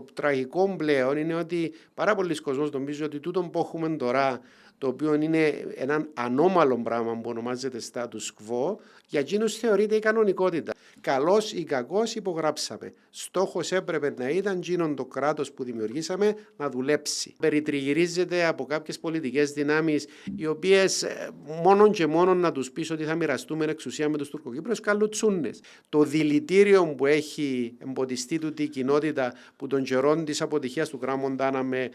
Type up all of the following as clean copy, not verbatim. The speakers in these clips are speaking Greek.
το τραγικό πλέον είναι ότι πάρα πολλοί κόσμος νομίζουν ότι τούτο που έχουμε τώρα, το οποίο είναι ένα ανώμαλο πράγμα που ονομάζεται status quo, για εκείνους θεωρείται η κανονικότητα. Καλός ή κακός υπογράψαμε. Στόχος έπρεπε να ήταν εκείνον το κράτος που δημιουργήσαμε να δουλέψει. Περιτριγυρίζεται από κάποιες πολιτικές δυνάμεις, οι οποίες μόνον και μόνον να τους πεις ότι θα μοιραστούμε εξουσία με τους Τουρκοκύπρους, καλουτσούνες. Το δηλητήριο που έχει εμποτιστεί τούτη η κοινότητα που τον καιρών της αποτυχίας του Κράμ Μοντάνα με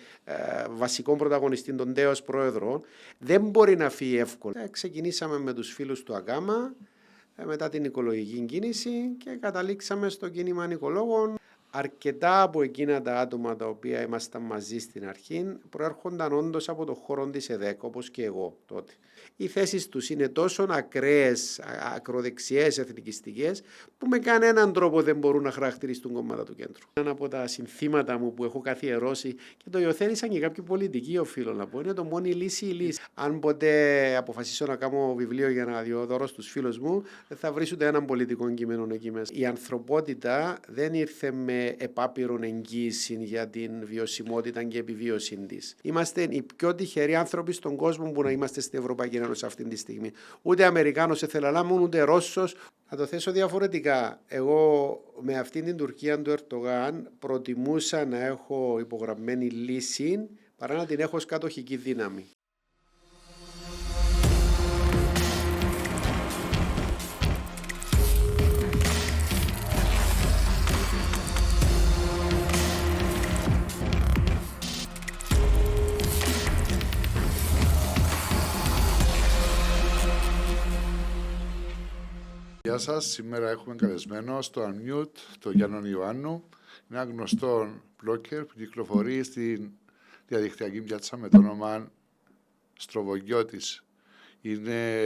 βασικό πρωταγωνιστή τον τέος πρόεδρο, δεν μπορεί να φύγει εύκολα. Ξεκινήσαμε με τους φίλους του Ακάμα, μετά την οικολογική κίνηση και καταλήξαμε στο κίνημα οικολόγων. Αρκετά από εκείνα τα άτομα τα οποία ήμασταν μαζί στην αρχή προέρχονταν όντως από το χώρο της ΕΔΕΚ, όπως και εγώ τότε. Οι θέσεις τους είναι τόσο ακραίες, ακροδεξιές, εθνικιστικές, που με κανέναν τρόπο δεν μπορούν να χαρακτηριστούν κόμματα του κέντρου. Ένα από τα συνθήματα μου που έχω καθιερώσει και το υιοθέτησαν και κάποιοι πολιτικοί, οφείλω να πω, είναι το μόνη λύση η λύση. Αν ποτέ αποφασίσω να κάνω βιβλίο για να δώσω στους φίλους μου, θα βρεις ούτε έναν πολιτικό κείμενο εκεί μέσα. Η ανθρωπότητα δεν ήρθε με επάπειρον εγγύηση για την βιωσιμότητα και επιβίωση της. Είμαστε οι πιο τυχεροί άνθρωποι στον κόσμο που να είμαστε στην Ευρωπαϊκή Ένωση αυτή τη στιγμή. Ούτε Αμερικάνος εθελαλάμουν, ούτε Ρώσος. Να το θέσω διαφορετικά. Εγώ με αυτήν την Τουρκία του Ερντογάν προτιμούσα να έχω υπογραμμένη λύση παρά να την έχω ως κατοχική δύναμη. Γεια σας, σήμερα έχουμε καλεσμένο στο Unmute τον Γιάννον Ιωάννου, ένα γνωστό blogger που κυκλοφορεί στη διαδικτυακή πιάτσα με το όνομα Στροβογιώτης. Είναι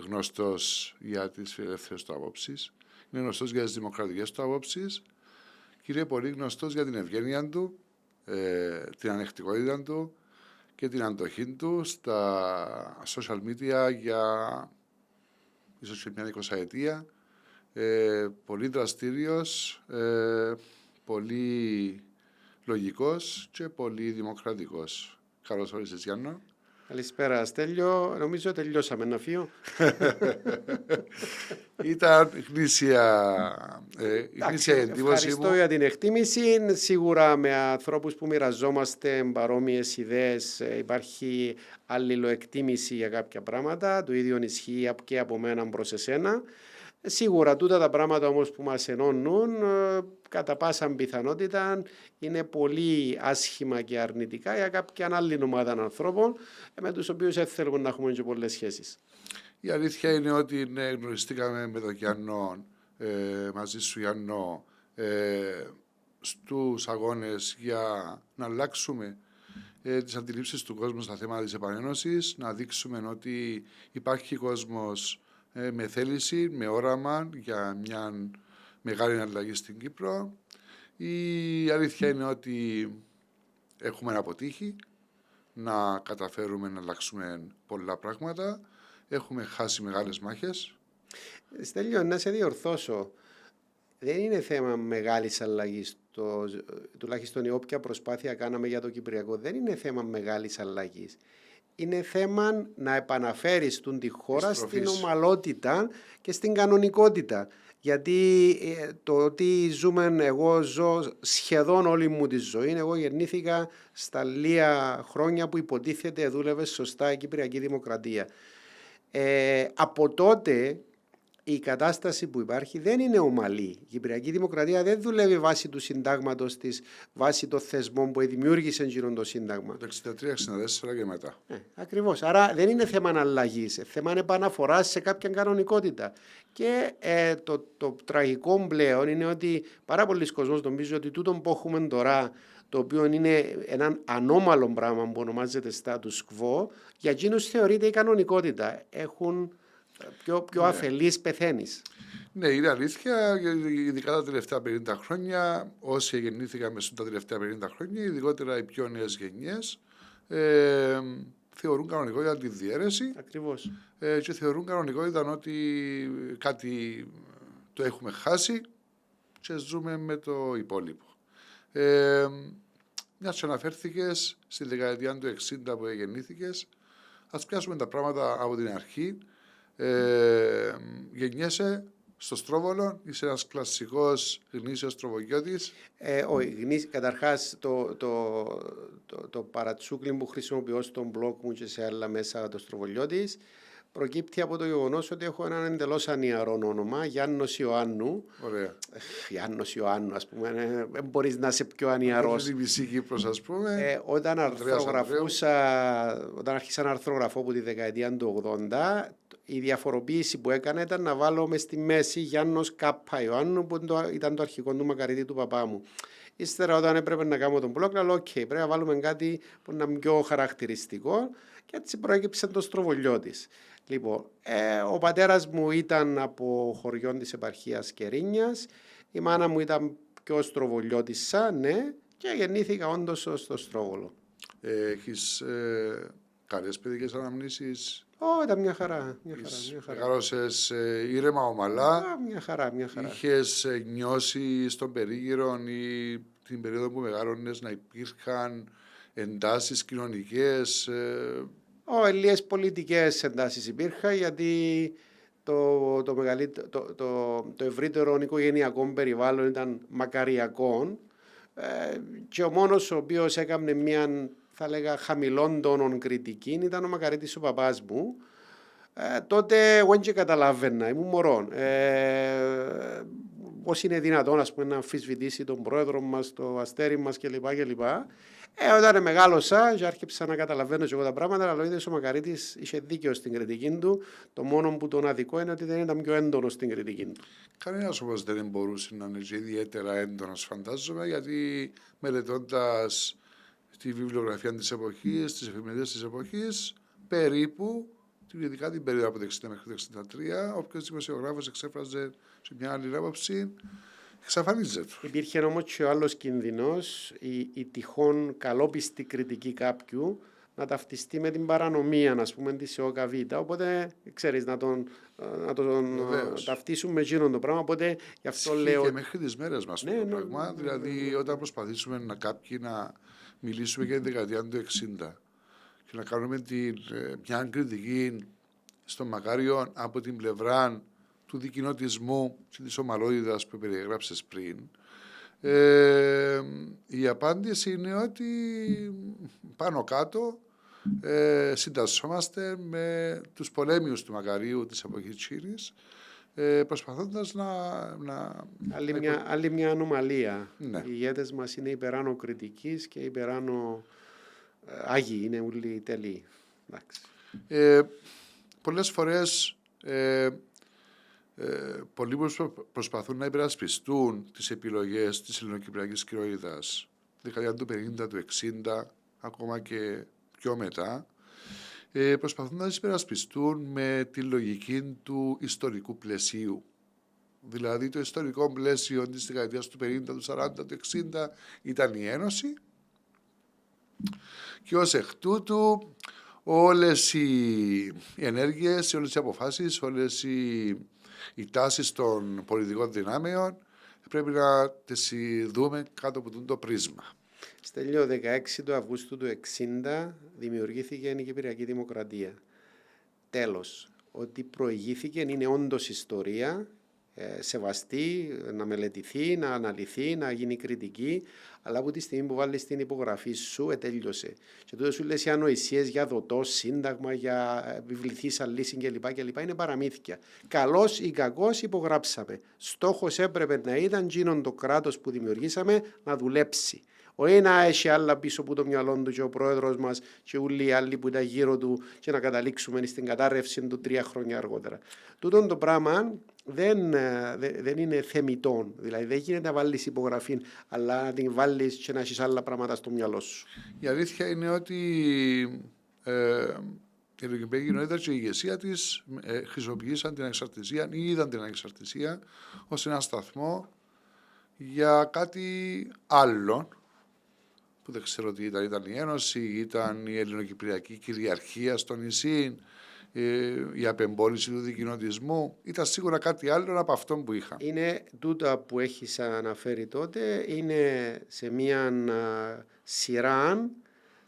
γνωστός για τις φιλελεύθερες του απόψεις, είναι γνωστός για τις δημοκρατικές του απόψεις και είναι πολύ γνωστός για την ευγένεια του, την ανεκτικότητα του και την αντοχή του στα social media για ίσως και μια 20ετία, πολύ δραστήριος, πολύ λογικός και πολύ δημοκρατικός. Καλώς όρισες, Γιάννο. Καλησπέρα, Στέλιο. Νομίζω τελειώσαμε να φύγω. Ήταν γνήσια εντύπωση μου. Ευχαριστώ για την εκτίμηση. Σίγουρα με ανθρώπους που μοιραζόμαστε παρόμοιες ιδέες υπάρχει αλληλοεκτίμηση για κάποια πράγματα. Το ίδιο ισχύει και από μένα προς εσένα. Σίγουρα τούτα τα πράγματα όμως που μας ενώνουν κατά πάσα πιθανότητα είναι πολύ άσχημα και αρνητικά για κάποια άλλη ομάδα ανθρώπων με τους οποίους θέλουμε να έχουμε και πολλές σχέσεις. Η αλήθεια είναι ότι γνωριστήκαμε με τον Γιάννο, μαζί σου Γιάννο, στους αγώνες για να αλλάξουμε τις αντιλήψεις του κόσμου στα θέματα της επανένωσης, να δείξουμε ότι υπάρχει κόσμος με θέληση, με όραμα για μια μεγάλη αλλαγή στην Κύπρο. Η αλήθεια είναι ότι έχουμε αποτύχει να καταφέρουμε να αλλάξουμε πολλά πράγματα. Έχουμε χάσει μεγάλες μάχες. Στέλιο, να σε διορθώσω. Δεν είναι θέμα μεγάλης αλλαγής. Τουλάχιστον η όποια προσπάθεια κάναμε για το Κυπριακό δεν είναι θέμα μεγάλης αλλαγής. Είναι θέμα να επαναφέρεις τη χώρα στην ομαλότητα και στην κανονικότητα. Γιατί το ότι ζούμε, εγώ ζω σχεδόν όλη μου τη ζωή. Εγώ γεννήθηκα στα λίγα χρόνια που υποτίθεται δούλευε σωστά η Κυπριακή Δημοκρατία. Από τότε η κατάσταση που υπάρχει δεν είναι ομαλή. Η Κυπριακή Δημοκρατία δεν δουλεύει βάσει του συντάγματος της, βάσει των θεσμών που δημιούργησε γύρω το σύνταγμα. Το 63-64 και μετά. Ακριβώς. Άρα δεν είναι θέμα αλλαγής, θέμα επαναφοράς σε κάποια κανονικότητα. Και το τραγικό πλέον είναι ότι πάρα πολλοί κόσμος νομίζουν ότι τούτο που έχουμε τώρα, το οποίο είναι ένα ανώμαλο πράγμα που ονομάζεται status quo, για εκείνους θεωρείται η κανονικότητα. Έχουν πιο αφελής πεθαίνεις. Ναι, είναι αλήθεια, ειδικά τα τελευταία 50 χρόνια, όσοι γεννήθηκαν μέσα τα τελευταία 50 χρόνια, ειδικότερα οι πιο νέες γενιές, θεωρούν κανονικότητα τη διαίρεση. Ακριβώς. Και θεωρούν κανονικότητα ότι κάτι το έχουμε χάσει και ζούμε με το υπόλοιπο. Μια και αναφέρθηκες στη δεκαετία του 60 που γεννήθηκες, ας πιάσουμε τα πράγματα από την αρχή. Γεννιέσαι στο Στρόβολο, είσαι ένας κλασσικός γνήσιος στροβογιώτης. Καταρχάς το παρατσούκλι που χρησιμοποιώ στον blog μου και σε άλλα μέσα το Στροβολιώτης προκύπτει από το γεγονός ότι έχω έναν εντελώς ανιαρό όνομα, Γιάννος Ιωάννου. Ωραία. Γιάννος Ιωάννου, ας πούμε, δεν μπορείς να είσαι πιο ανιαρός. Είναι η μισή Κύπρος, ας πούμε. Όταν άρχισα να αρθρογραφώ από τη δεκαετία του 80, η διαφοροποίηση που έκανα ήταν να βάλω μες στη μέση Γιάννος Κάπα Ιωάννου, που ήταν το αρχικό του μακαρίτη του παπά μου. Ύστερα, όταν έπρεπε να κάνω τον blog, λέω: OK, πρέπει να βάλουμε κάτι που να είναι πιο χαρακτηριστικό, και έτσι προέκυψε το Στροβολιώτης. Λοιπόν, ο πατέρας μου ήταν από χωριό της επαρχίας Κερίνιας, η μάνα μου ήταν πιο Στροβολιώτισσα, ναι, και γεννήθηκα όντως στο Στρόβολο. Έχεις καλές παιδικές αναμνήσεις. Ήταν μια χαρά. Μεγάλωσες ήρεμα, ομαλά. Μια χαρά. Είχες νιώσει στον περίγυρο ή την περίοδο που μεγάλωνες να υπήρχαν εντάσεις κοινωνικές? Λίγες πολιτικές εντάσεις υπήρχαν, γιατί το ευρύτερο οικογενειακό περιβάλλον ήταν μακαριακό, και ο μόνος ο οποίος έκανε μια, θα λέγα, χαμηλών τόνων κριτική ήταν ο μακαρίτης ο παπάς μου. Τότε εγώ δεν καταλάβαινα, ήμουν μωρό. Πώς είναι δυνατόν, ας πούμε, να αμφισβητήσει τον πρόεδρο μας, το αστέρι μας κλπ. Όταν μεγάλωσα και άρχισα να καταλαβαίνω και εγώ τα πράγματα, αλλά είδες ο Μακαρίτης είχε δίκαιο στην κριτική του. Το μόνο που τον αδικό είναι ότι δεν ήταν πιο έντονο στην κριτική του. Κανένας όμως δεν μπορούσε να είναι ιδιαίτερα έντονος, φαντάζομαι, γιατί μελετώντας τη βιβλιογραφία της εποχής, τις εφημερίδες της εποχής, περίπου, ειδικά την περίοδο από το 1960 μέχρι το 1963, όποιος δημοσιογράφος εξέφραζε σε μια άλλη άποψη, εξαφανίζεται. Υπήρχε όμως και ο άλλος κίνδυνος, η τυχόν καλόπιστη κριτική κάποιου να ταυτιστεί με την παρανομία, ας πούμε, της ΟΚΒ. Οπότε, ξέρεις, να τον ταυτίσουν με εκείνον το πράγμα. Οπότε, γι' αυτό λέω. Και μέχρι τις μέρες μας το πράγμα. Δηλαδή, όταν προσπαθήσουμε κάποιοι να μιλήσουμε για την δεκαετία του 60 και να κάνουμε μια κριτική στο Μακάριο από την πλευρά του δικοινοτισμού και της ομαλότητας που περιεγράψες πριν, η απάντηση είναι ότι πάνω κάτω συντασσόμαστε με τους πολέμιους του Μακαρίου της εποχής Τσίρης, προσπαθώντας Άλλη μια ανομαλία. Ναι. Οι ηγέτες μας είναι υπεράνω κριτικής και υπεράνω άγιοι, είναι όλοι τελείοι. Πολλές φορές πολλοί προσπαθούν να υπερασπιστούν τις επιλογές της ελληνοκυπριακής κυριότητας δεκαετία του 50, του 60, ακόμα και πιο μετά, προσπαθούν να τις υπερασπιστούν με τη λογική του ιστορικού πλαισίου. Δηλαδή το ιστορικό πλαίσιο της δεκαετίας του 50, του 40, του 60 ήταν η Ένωση, και ως εκ τούτου όλες οι ενέργειες, όλες οι αποφάσεις, όλες οι τάσεις των πολιτικών δυνάμεων πρέπει να τις δούμε κάτω από το πρίσμα. Στέλιο, 16 του Αυγούστου του 1960 δημιουργήθηκε η Κυπριακή Δημοκρατία. Τέλος. Ότι προηγήθηκε είναι όντως ιστορία, σεβαστή, να μελετηθεί, να αναλυθεί, να γίνει κριτική, αλλά από τη στιγμή που βάλεις την υπογραφή σου, τέλειωσε. Και τότε σου λες οι ανοησίες για δοτό, σύνταγμα, για επιβληθής αλύση κλπ. Είναι παραμύθια. Καλός ή κακός υπογράψαμε. Στόχος έπρεπε να ήταν γίνον το κράτος που δημιουργήσαμε να δουλέψει. Όχι να έχει άλλα πίσω από το μυαλό του και ο πρόεδρος μας και όλοι οι άλλοι που ήταν γύρω του και να καταλήξουμε στην κατάρρευση του 3 χρόνια αργότερα. Τούτον το πράγμα δεν είναι θεμιτόν. Δηλαδή δεν γίνεται να βάλεις υπογραφή, αλλά να την βάλεις και να έχεις άλλα πράγματα στο μυαλό σου. Η αλήθεια είναι ότι η ελληνική κοινότητα και η ηγεσία της χρησιμοποίησαν την ανεξαρτησία ή είδαν την ανεξαρτησία ως ένα σταθμό για κάτι άλλο, που δεν ξέρω τι ήταν η Ένωση, ήταν η ελληνοκυπριακή κυριαρχία στο νησί, η απεμπόληση του δικοινοτισμού. Ήταν σίγουρα κάτι άλλο από αυτό που είχα. Είναι τούτα που έχεις αναφέρει τότε, είναι σε μια σειρά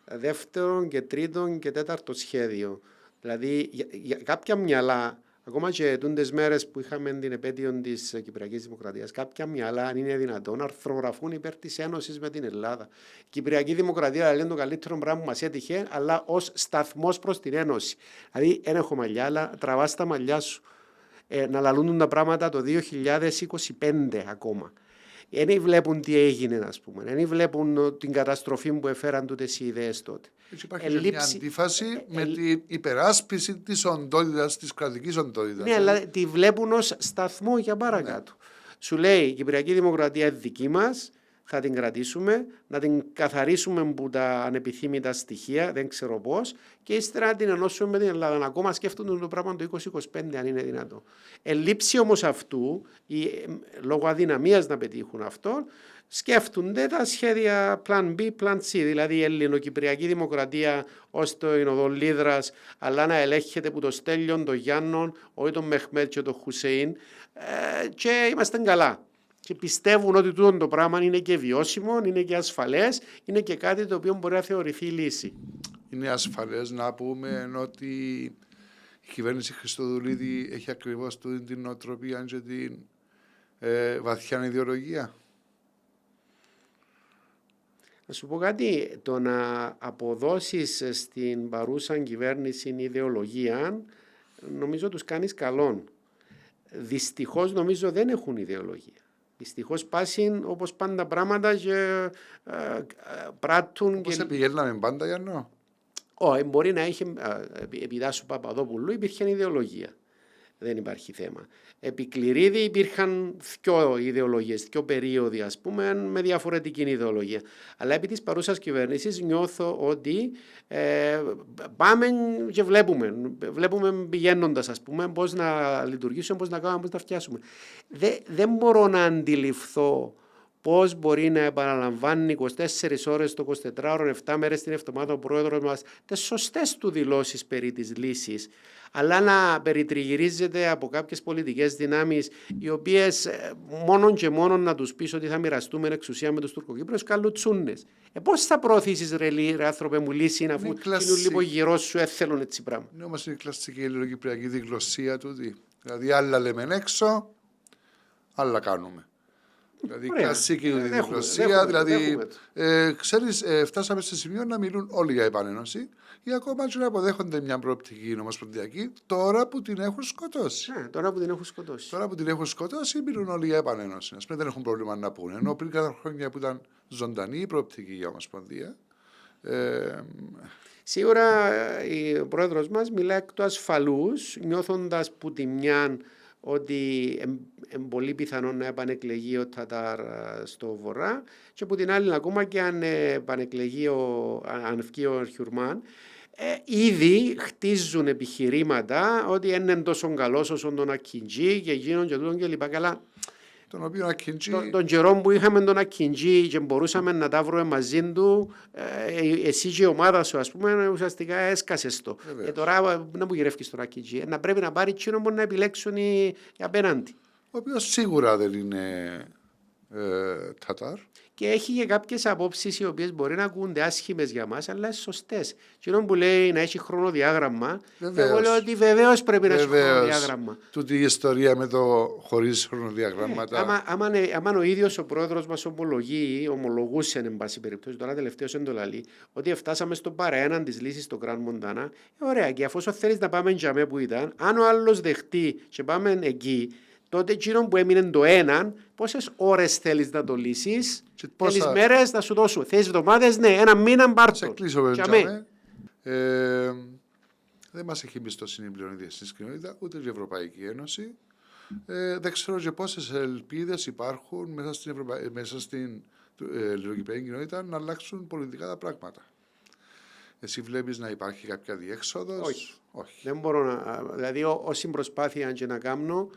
δεύτερον και τρίτον και τέταρτο σχέδιο. Δηλαδή για κάποια μυαλά, ακόμα και τούντες μέρες που είχαμε την επέτειο της Κυπριακής Δημοκρατίας, κάποια μυαλά, αν είναι δυνατόν, να αρθρογραφούν υπέρ της Ένωσης με την Ελλάδα. Η Κυπριακή Δημοκρατία λέει το καλύτερο πράγμα που μας έτυχε, αλλά ως σταθμός προς την Ένωση. Δηλαδή, δεν έχω μαλλιά, αλλά τραβάς τα μαλλιά σου. Να λαλούν τα πράγματα το 2025 ακόμα. Δεν βλέπουν τι έγινε, ας πούμε. Δεν βλέπουν την καταστροφή που έφεραν τούτες οι ιδέες τότε. Έτσι υπάρχει μια αντίφαση με την υπεράσπιση της οντότητας, της κρατικής οντότητας. Ναι, αλλά τη βλέπουν ως σταθμό για παρακάτω. Ναι. Σου λέει η Κυπριακή Δημοκρατία είναι δική μας, θα την κρατήσουμε, να την καθαρίσουμε από τα ανεπιθύμητα στοιχεία, δεν ξέρω πώς, και ύστερα να την ενώσουμε με την Ελλάδα. Ακόμα σκέφτονται το πράγμα το 2025, αν είναι δυνατό. Ελήψη όμως αυτού, λόγω αδυναμίας να πετύχουν αυτό, σκέφτονται τα σχέδια Plan B, Plan C, δηλαδή η Ελληνοκυπριακή Δημοκρατία ως το οδό Λίδρας, αλλά να ελέγχεται από το Στέλιον, τον Γιάννον, όχι τον Μεχμέτ και τον Χουσέιν, και είμαστε καλά. Και πιστεύουν ότι τούτο το πράγμα είναι και βιώσιμο, είναι και ασφαλές, είναι και κάτι το οποίο μπορεί να θεωρηθεί λύση. Είναι ασφαλές να πούμε ότι η κυβέρνηση Χριστοδουλίδη έχει ακριβώς την νοοτροπία και την βαθιά ιδεολογία. Να σου πω κάτι, το να αποδώσεις στην παρούσα κυβέρνηση ιδεολογία, νομίζω τους κάνεις καλόν. Δυστυχώς νομίζω δεν έχουν ιδεολογία. Δυστυχώς πάσουν όπως πάντα πράγματα και πράττουν. Όπως πηγαίναμε πάντα, Γιάννο. Όχι, μπορεί να είχε, επί Τάσου Παπαδόπουλου υπήρχε ιδεολογία. Δεν υπάρχει θέμα. Επί Κληρίδη υπήρχαν δυο ιδεολογίες, δυο περίοδοι, ας πούμε, με διαφορετική ιδεολογία. Αλλά επί της παρούσας κυβέρνησης νιώθω ότι πάμε και βλέπουμε πηγαίνοντας, ας πούμε, πώς να λειτουργήσουμε, πώς να κάνουμε, πώς να φτιάσουμε. Δεν μπορώ να αντιληφθώ πώς μπορεί να επαναλαμβάνει 24 ώρες το 24ωρο, 7 μέρες την εβδομάδα ο πρόεδρος μας τις σωστές του δηλώσεις περί της λύσης, αλλά να περιτριγυρίζεται από κάποιες πολιτικές δυνάμεις οι οποίες μόνον και μόνον να τους πεις ότι θα μοιραστούμε εξουσία με τους Τουρκοκύπριους καλουτσούνες. Πώς θα προωθήσεις ρε άνθρωπε μου λύση αφού είναι λίγο γύρω σου έθελον έτσι πράγμα. Είναι όμως η κλασική ελληνοκυπριακή διγλωσσία τούτη. Δηλαδή άλλα λέμε έξω, άλλα κάνουμε. Δηλαδή κλασική διγλωσσία, δηλαδή ξέρεις, φτάσαμε σε σημείο να μιλούν όλοι για επανένωση ή ακόμα και να αποδέχονται μια προοπτική ομοσπονδιακή τώρα που την έχουν σκοτώσει. Τώρα που την έχουν σκοτώσει. Μιλούν όλοι για επανένωση. Ας πούμε δεν έχουν πρόβλημα να πούνε. Ενώ πριν κάποια χρόνια που ήταν ζωντανή η προοπτική για ομοσπονδία. Σίγουρα ο πρόεδρος μας μιλάει εκ του ασφαλούς, νιώθοντας που τη μια ότι είναι πολύ πιθανό να επανεκλεγεί ο Τατάρ στο βορρά και από την άλλη ακόμα και αν επανεκλεγεί αν βγει ο Χιουρμάν, ήδη χτίζουν επιχειρήματα ότι είναι τόσο καλός όσο τον Ακιντζή και εκείνον και τούτον και λοιπά. Καλά. Τον καιρό που είχαμε τον Ακιντζή και μπορούσαμε να τα βρούμε μαζί του, εσύ και η ομάδα σου, ας πούμε, ουσιαστικά έσκασες το. Τώρα να που γυρεύεις τον Ακιντζή, να πρέπει να πάρει εκείνο που να επιλέξουν οι απέναντι. Ο οποίος σίγουρα δεν είναι Τατάρ. Και έχει και κάποιες απόψεις οι οποίες μπορεί να ακούγονται άσχημες για μας, αλλά είναι σωστές. Εκείνο που λέει να έχει χρονοδιάγραμμα, εγώ λέω ότι βεβαίως πρέπει να έχει χρονοδιάγραμμα. Τούτη η ιστορία με το χωρίς χρονοδιαγράμματα. Άμα ο ίδιος ο πρόεδρος μας ομολογούσε, εν πάση περιπτώσει, τώρα τελευταίος εντολαλή, ότι φτάσαμε στον παραέναν της λύσης στο Grand Montana, ωραία, και αφού θέλεις να πάμε για μέ που ήταν, αν ο άλλος δεχτεί και πάμε εκεί, τότε εκείνο που έμεινε το έναν, πόσες ώρες θέλεις να το λύσεις, θέλεις μέρες να σου δώσω, θέλεις εβδομάδες, ναι, ένα μήνα πάρ' το. Σε κλείσω δεν μας έχει εμπιστοσύνη πλέον η διεθνής κοινότητα, ούτε η Ευρωπαϊκή Ένωση. Δεν ξέρω και πόσες ελπίδες υπάρχουν μέσα στην ελληνοκυπριακή κοινότητα να αλλάξουν πολιτικά τα πράγματα. Εσύ βλέπεις να υπάρχει κάποια διέξοδος? Όχι. Δεν μπορώ να, δηλαδή όση προσπάθεια και να κάνω,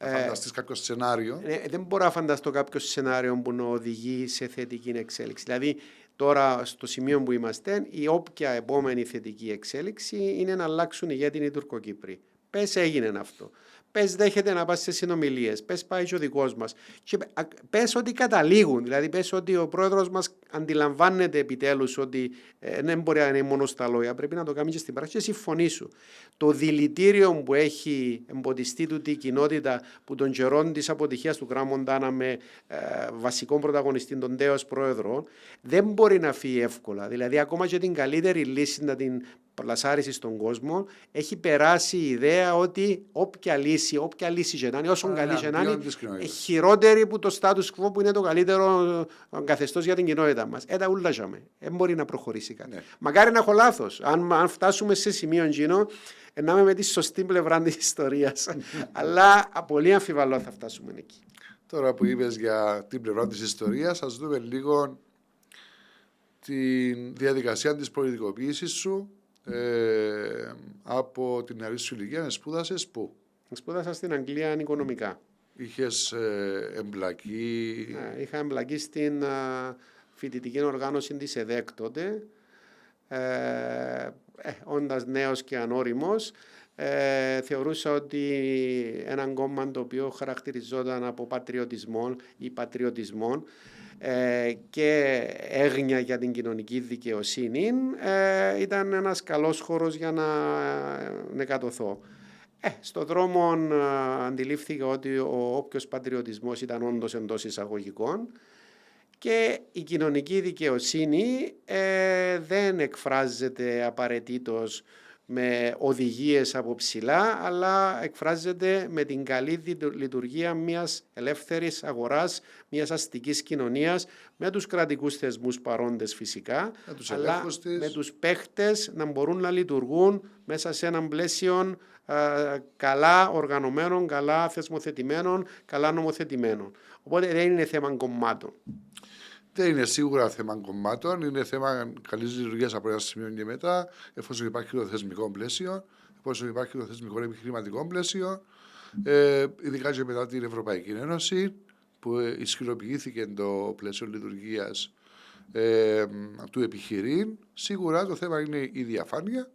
φανταστείς κάποιο σενάριο. Δεν μπορώ να φανταστώ κάποιο σενάριο που να οδηγεί σε θετική εξέλιξη. Δηλαδή, τώρα στο σημείο που είμαστε, η όποια επόμενη θετική εξέλιξη είναι να αλλάξουν ηγέτη οι Τουρκοκύπροι. Πες έγινε αυτό. Πες δέχεται να πάει σε συνομιλίες. Πες πάει και ο δικός μας. Και πες ότι καταλήγουν. Δηλαδή πες ότι ο πρόεδρος μας αντιλαμβάνεται επιτέλους ότι δεν μπορεί να είναι μόνο στα λόγια. Πρέπει να το κάνει και στην πράξη και συμφωνεί σου. Το δηλητήριο που έχει εμποδιστεί τούτη η κοινότητα που των καιρών της αποτυχίας του Κράμου Μοντάνα με βασικό πρωταγωνιστή τον τέος πρόεδρο δεν μπορεί να φύγει εύκολα. Δηλαδή ακόμα και την καλύτερη λύση να την πλασάριση στον κόσμο, έχει περάσει η ιδέα ότι όποια λύση και να είναι, όσο καλή και να είναι, χειρότερη που το status quo που είναι το καλύτερο καθεστώς για την κοινότητα μας. Τα ούλα ζάμε. Δεν μπορεί να προχωρήσει κάτι. Ναι. Μακάρι να έχω λάθος. Αν φτάσουμε σε σημείο γίνο, να είμαι με τη σωστή πλευρά της ιστορίας. Αλλά πολύ αμφιβαλώ θα φτάσουμε εκεί. Τώρα που είπες για την πλευρά της ιστορίας, ας δούμε λίγο τη διαδικασία της πολιτικοποίησης σου. Από την νεαρή σου ηλικία σπούδασες πού? Σπούδασα στην Αγγλία οικονομικά. Είχες εμπλακεί? Είχα εμπλακεί στην φοιτητική οργάνωση της ΕΔΕΚ τότε, όντας νέος και ανώριμος. Θεωρούσα ότι έναν κόμμα το οποίο χαρακτηριζόταν από πατριωτισμό ή πατριωτισμό και έγνοια για την κοινωνική δικαιοσύνη ήταν ένας καλός χώρος για να νεκατωθώ. Στον δρόμο αντιλήφθηκα ότι ο όποιος πατριωτισμός ήταν όντως εντός εισαγωγικών και η κοινωνική δικαιοσύνη δεν εκφράζεται απαραίτητος με οδηγίες από ψηλά, αλλά εκφράζεται με την καλή λειτουργία μιας ελεύθερης αγοράς, μιας αστικής κοινωνίας, με τους κρατικούς θεσμούς παρόντες φυσικά, αλλά με τους παίχτες να μπορούν να λειτουργούν μέσα σε έναν πλαίσιο καλά οργανωμένων, καλά θεσμοθετημένων, καλά νομοθετημένων. Οπότε δεν είναι θέμα κομμάτων. Δεν είναι σίγουρα θέμα κομμάτων, είναι θέμα καλής λειτουργίας από ένα σημείο και μετά, εφόσον υπάρχει το θεσμικό πλαίσιο, εφόσον υπάρχει το θεσμικό επιχειρηματικό πλαίσιο, ειδικά και μετά την Ευρωπαϊκή Ένωση, που ισχυροποιήθηκε το πλαίσιο λειτουργίας του επιχειρήν. Σίγουρα το θέμα είναι η διαφάνεια,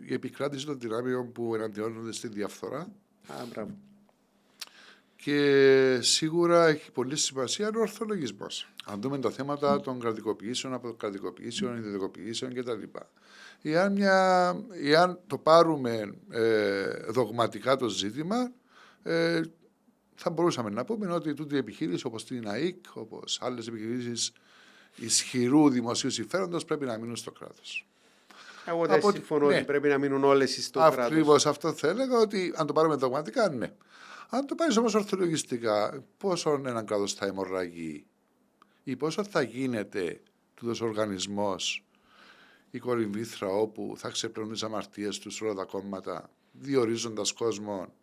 η επικράτηση των δυνάμεων που εναντιώνονται στη διαφθορά. Μπράβο. Και σίγουρα έχει πολύ σημασία ο ορθολογισμός. Αν δούμε τα θέματα των κρατικοποιήσεων, αποκρατικοποιήσεων, ιδιωτικοποιήσεων κτλ. Εάν το πάρουμε δογματικά το ζήτημα, θα μπορούσαμε να πούμε ότι τούτη η επιχείρηση, όπως την ΑΕΚ, όπως άλλες επιχειρήσεις ισχυρού δημοσίου συμφέροντος, πρέπει να μείνουν στο κράτος. Εγώ δεν συμφωνώ ότι πρέπει να μείνουν όλες στο κράτος. Ακριβώς αυτό θα έλεγα, ότι αν το πάρουμε δογματικά, ναι. Αν το πάρεις όμως ορθολογιστικά, πόσο έναν κράτος θα αιμορραγεί ή πόσο θα γίνεται τούτος οργανισμός η κολυμβήθρα όπου θα ξεπλώνουν τις αμαρτίες τους όλα τα κόμματα, διορίζοντας κόσμο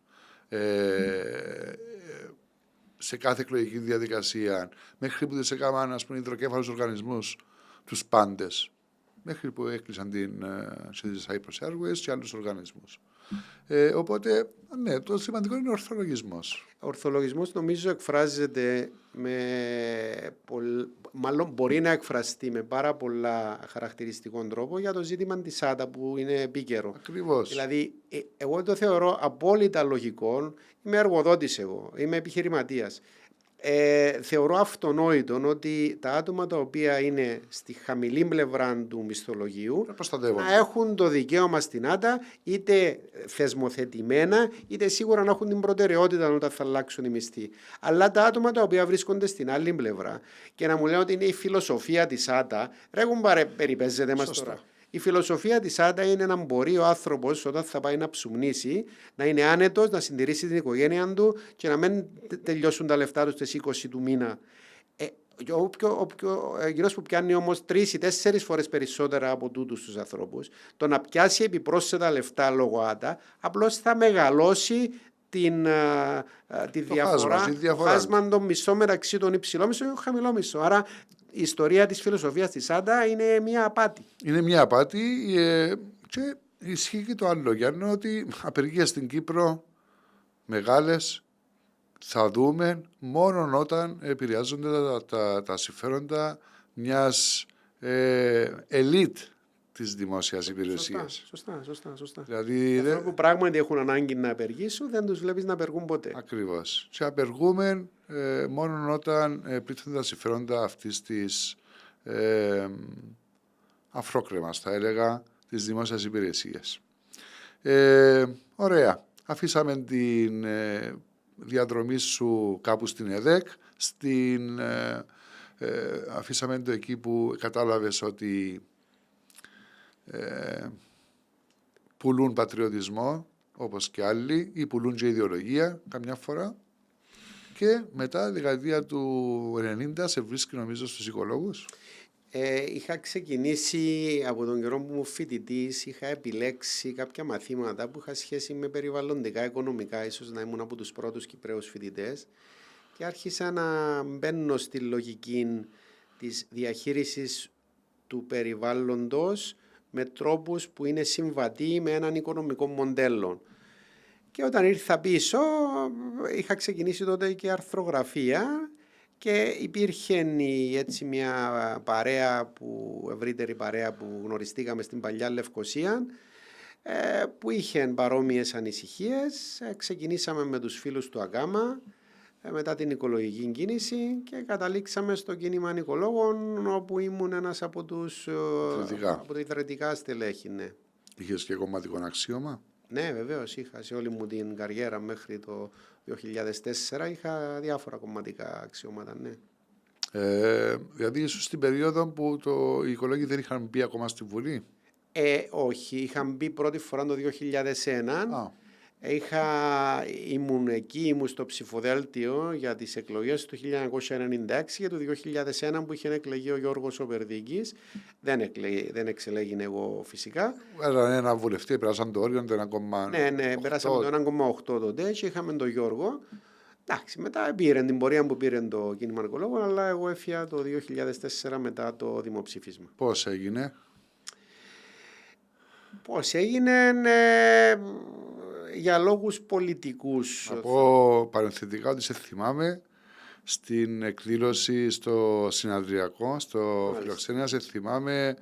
σε κάθε εκλογική διαδικασία, μέχρι που δεν έκαναν υδροκέφαλους οργανισμούς τους πάντες, μέχρι που έκλεισαν την Cyprus Airways και άλλους οργανισμούς. Οπότε, ναι, το σημαντικό είναι ο ορθολογισμός. Ο ορθολογισμός νομίζω εκφράζεται μάλλον μπορεί να εκφραστεί με πάρα πολλά χαρακτηριστικών τρόπο για το ζήτημα της ΆΤΑ που είναι επίκαιρο. Ακριβώς. Δηλαδή, εγώ το θεωρώ απόλυτα λογικό, είμαι εργοδότης εγώ, είμαι επιχειρηματίας. Θεωρώ αυτονόητο ότι τα άτομα τα οποία είναι στη χαμηλή πλευρά του μισθολογίου να έχουν το δικαίωμα στην ΆΤΑ, είτε θεσμοθετημένα είτε σίγουρα να έχουν την προτεραιότητα όταν θα αλλάξουν οι μισθοί. Αλλά τα άτομα τα οποία βρίσκονται στην άλλη πλευρά και να μου λένε ότι είναι η φιλοσοφία της ΆΤΑ, ρέγουν περιπέζεται μας τώρα. Η φιλοσοφία της ΆΤΑ είναι να μπορεί ο άνθρωπος όταν θα πάει να ψουμνήσει να είναι άνετος, να συντηρήσει την οικογένεια του και να μην τελειώσουν τα λεφτά του στις 20 του μήνα. Εκείνος που πιάνει όμως 3 ή 4 φορές περισσότερα από τούτους τους ανθρώπους, το να πιάσει επιπρόσθετα λεφτά λόγω ΆΤΑ, απλώς θα μεγαλώσει τη διαφορά, το χάσμα των μισθών μεταξύ των υψηλών μισθών και των χαμηλών μισθών. Άρα η ιστορία της φιλοσοφίας της ΆΤΑ είναι μια απάτη. Είναι μια απάτη και ισχύει και το άλλο, Γιάννη, ότι απεργίες στην Κύπρο μεγάλες θα δούμε μόνο όταν επηρεάζονται τα συμφέροντα μιας ελίτ της δημόσιας υπηρεσίας. Σωστά. Δηλαδή, Αυτοί που πράγματι έχουν ανάγκη να απεργήσουν, δεν τους βλέπεις να απεργούν ποτέ. ακριβώς. Και απεργούμε μόνο όταν πλήττονται τα συμφέροντα αυτής της αφρόκρεμας, θα έλεγα, της δημόσιας υπηρεσίας. Ωραία. Αφήσαμε την διαδρομή σου κάπου στην ΕΔΕΚ, αφήσαμε το εκεί που κατάλαβες ότι πουλούν πατριωτισμό όπως και άλλοι ή πουλούν και ιδεολογία καμιά φορά, και μετά δεκαετία του 90 σε βρίσκει νομίζω στους οικολόγους. Είχα ξεκινήσει από τον καιρό που ήμουν φοιτητής, είχα επιλέξει κάποια μαθήματα που είχα σχέση με περιβαλλοντικά, οικονομικά, ίσως να ήμουν από τους πρώτους Κυπραίους φοιτητές, και άρχισα να μπαίνω στη λογική της διαχείρισης του περιβάλλοντος με τρόπους που είναι συμβατοί με έναν οικονομικό μοντέλο. Και όταν ήρθα πίσω, είχα ξεκινήσει τότε και αρθρογραφία, και υπήρχε έτσι μια ευρύτερη παρέα που γνωριστήκαμε στην παλιά Λευκοσία, που είχε παρόμοιες ανησυχίες. Ξεκινήσαμε με τους φίλους του ΑΚΑΜΑ, μετά την οικολογική κίνηση, και καταλήξαμε στο κίνημα οικολόγων, όπου ήμουν ένας από τα ιδρυτικά στελέχη. Ναι. Είχες και κομματικό αξίωμα? Ναι, βεβαίως είχα. Σε όλη μου την καριέρα μέχρι το 2004 είχα διάφορα κομματικά αξιώματα, ναι. Δηλαδή ίσως στην περίοδο που οι οικολόγοι δεν είχαν μπει ακόμα στη Βουλή. Όχι, είχαν μπει πρώτη φορά το 2001. Ήμουν στο ψηφοδέλτιο για τις εκλογές του 1996 και του 2001 που είχε εκλεγεί ο Γιώργος Οπερδίκης. Δεν εξελέγει εγώ φυσικά. Era ένα βουλευτή, πέρασαν το όριο το 1,8. Ναι, πέρασαμε το 1,8 τότε και είχαμε τον Γιώργο. Εντάξει, μετά πήρε την πορεία που πήρε το κίνημα οικολόγων, αλλά εγώ έφυγα το 2004 μετά το δημοψήφισμα. Πώς έγινε? Για λόγους πολιτικούς. Από παρενθετικά ότι σε θυμάμαι στην εκδήλωση στο συναδριακό, στο Φιλοξενία, σε θυμάμαι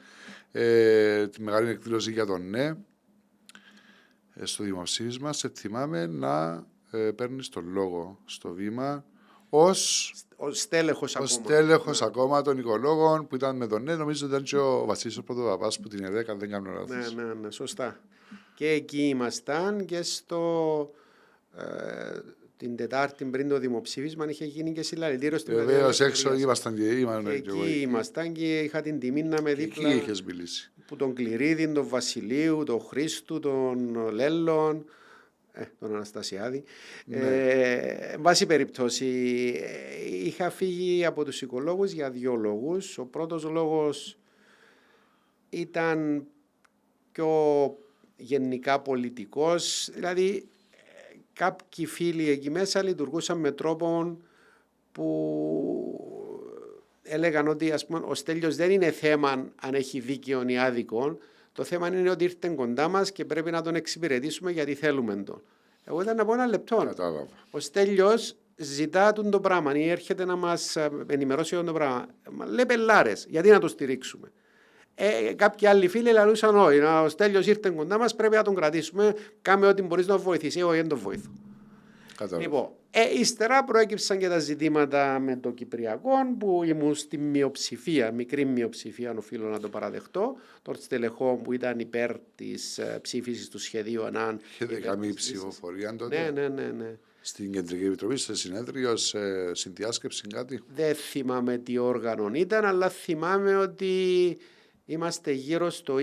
τη μεγάλη εκδήλωση για τον ΝΕ, στο δημοψήφισμα, σε θυμάμαι να παίρνεις τον λόγο στο βήμα ως στέλεχος ακόμα των οικολόγων που ήταν με τον ΝΕ. Νομίζω ήταν και ο Βασίλης Πρωτοπαπάς που την ΕΔΕΚΑ, δεν κάνω λάθος. Ναι, σωστά. Και εκεί ήμασταν, και την Τετάρτη πριν το δημοψήφισμα είχε γίνει και συλλαλητήριο στην Παιδεία. Βεβαίως, έξω ήμασταν εκεί ήμασταν και είχα την τιμή να με δίπλα. Εκεί είχες μιλήσει. Που τον Κληρίδη, τον Βασιλείου, τον Χρήστου, τον Λέλλον, τον Αναστασιάδη. Εν πάση περιπτώσει, είχα φύγει από τους οικολόγους για 2 λόγους. Ο πρώτος λόγος ήταν πιο γενικά πολιτικός, δηλαδή κάποιοι φίλοι εκεί μέσα λειτουργούσαν με τρόπο που έλεγαν ότι, ας πούμε, ο Στέλιος δεν είναι θέμα αν έχει δίκαιο ή άδικο. Το θέμα είναι ότι ήρθε κοντά μας και πρέπει να τον εξυπηρετήσουμε γιατί θέλουμε τον. Εγώ ήταν να πω ένα λεπτό. Κατάλαβα. Ο Στέλιος ζητά το πράγμα ή έρχεται να μας ενημερώσει το πράγμα. Λέει πελάρες, γιατί να το στηρίξουμε. Κάποιοι άλλοι φίλοι λαλούσαν όχι. Ο Στέλιος ήρθε κοντά μας, πρέπει να τον κρατήσουμε. Κάμε ό,τι μπορείς να βοηθήσει. Εγώ δεν τον βοηθώ. Λοιπόν, ύστερα προέκυψαν και τα ζητήματα με το Κυπριακό που ήμουν στη μειοψηφία, μικρή μειοψηφία, αν οφείλω να το παραδεχτώ. Των στελεχών που ήταν υπέρ της ψήφισης του σχεδίου ΑΝΑΝ. Είχατε κάνει ψηφοφορία τότε? Ναι. Στην Κεντρική Επιτροπή, σε συνέδριο, σε συνδιάσκεψη, κάτι? Δεν θυμάμαι τι όργανο ήταν, αλλά θυμάμαι ότι είμαστε γύρω στο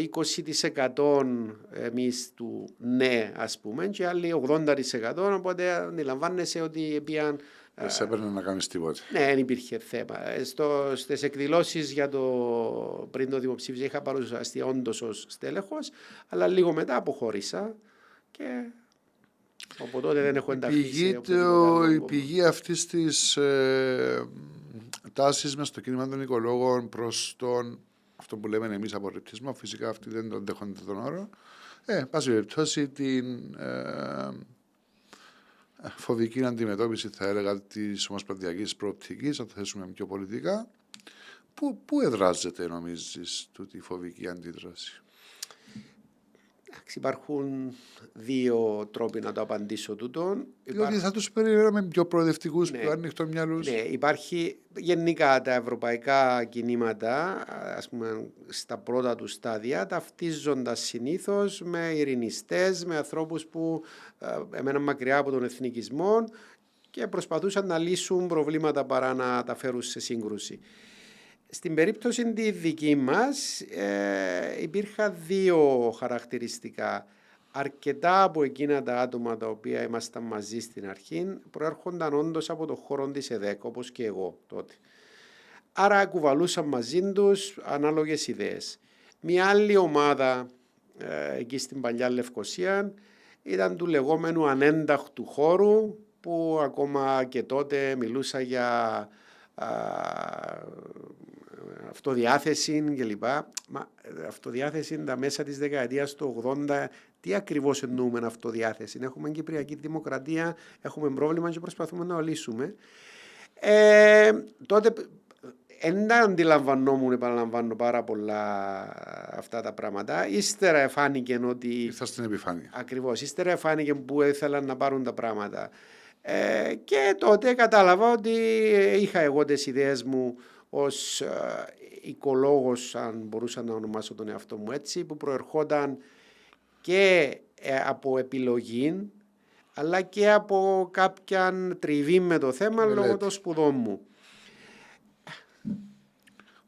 20% εμείς του ναι, ας πούμε, και άλλοι 80%, οπότε αντιλαμβάνεσαι ότι επίαν... Δεν σε έπαιρνε να κάνεις τίποτα. Ναι, δεν υπήρχε θέμα. Στις εκδηλώσεις για πριν το δημοψήφισμα είχα παρουσιαστεί όντως ως στέλεχος, αλλά λίγο μετά αποχώρησα και από τότε δεν έχω ενταχθεί. Η πηγή αυτής της τάσης μες στο κίνημα των οικολόγων προς αυτό που λέμε εμείς απορριπτισμό, φυσικά αυτοί δεν τον δέχονται τον όρο. Πάση περιπτώσει φοβική αντιμετώπιση, θα έλεγα, της ομοσπονδιακής προοπτικής, να το θέσουμε πιο πολιτικά. Πού εδράζεται, νομίζεις, τούτη η φοβική αντίδραση? Υπάρχουν δύο τρόποι να το απαντήσω τούτον. Διότι θα τους περιμέναμε πιο προοδευτικούς, πιο ανοιχτομυαλούς. Ναι, υπάρχει γενικά τα ευρωπαϊκά κινήματα, ας πούμε, στα πρώτα του στάδια, ταυτίζοντας συνήθως με ειρηνιστές, με ανθρώπους που έμεναν μακριά από τον εθνικισμό και προσπαθούσαν να λύσουν προβλήματα παρά να τα φέρουν σε σύγκρουση. Στην περίπτωση τη δική μας υπήρχαν δύο χαρακτηριστικά. Αρκετά από εκείνα τα άτομα τα οποία ήμασταν μαζί στην αρχή προέρχονταν όντως από το χώρο της ΕΔΕΚ, όπως και εγώ τότε. Άρα κουβαλούσαν μαζί τους ανάλογες ιδέες. Μια άλλη ομάδα εκεί στην παλιά Λευκοσία ήταν του λεγόμενου ανένταχτου χώρου, που ακόμα και τότε μιλούσα για αυτοδιάθεση κλπ. Αυτοδιάθεση τα μέσα της δεκαετίας του 80, τι ακριβώς εννοούμε αυτοδιάθεση? Έχουμε κυπριακή δημοκρατία, έχουμε πρόβλημα και προσπαθούμε να το λύσουμε. Τότε δεν αντιλαμβανόμουν, επαναλαμβάνω, πάρα πολλά αυτά τα πράγματα. Ύστερα εφάνηκε ότι... Ήρθα στην επιφάνεια. Ακριβώς, ύστερα εφάνηκε που ήθελαν να πάρουν τα πράγματα. Και τότε κατάλαβα ότι είχα εγώ τις ιδέες μου ως οικολόγος, αν μπορούσα να ονομάσω τον εαυτό μου έτσι, που προερχόταν και από επιλογή, αλλά και από κάποια τριβή με το θέμα λόγω των σπουδών μου.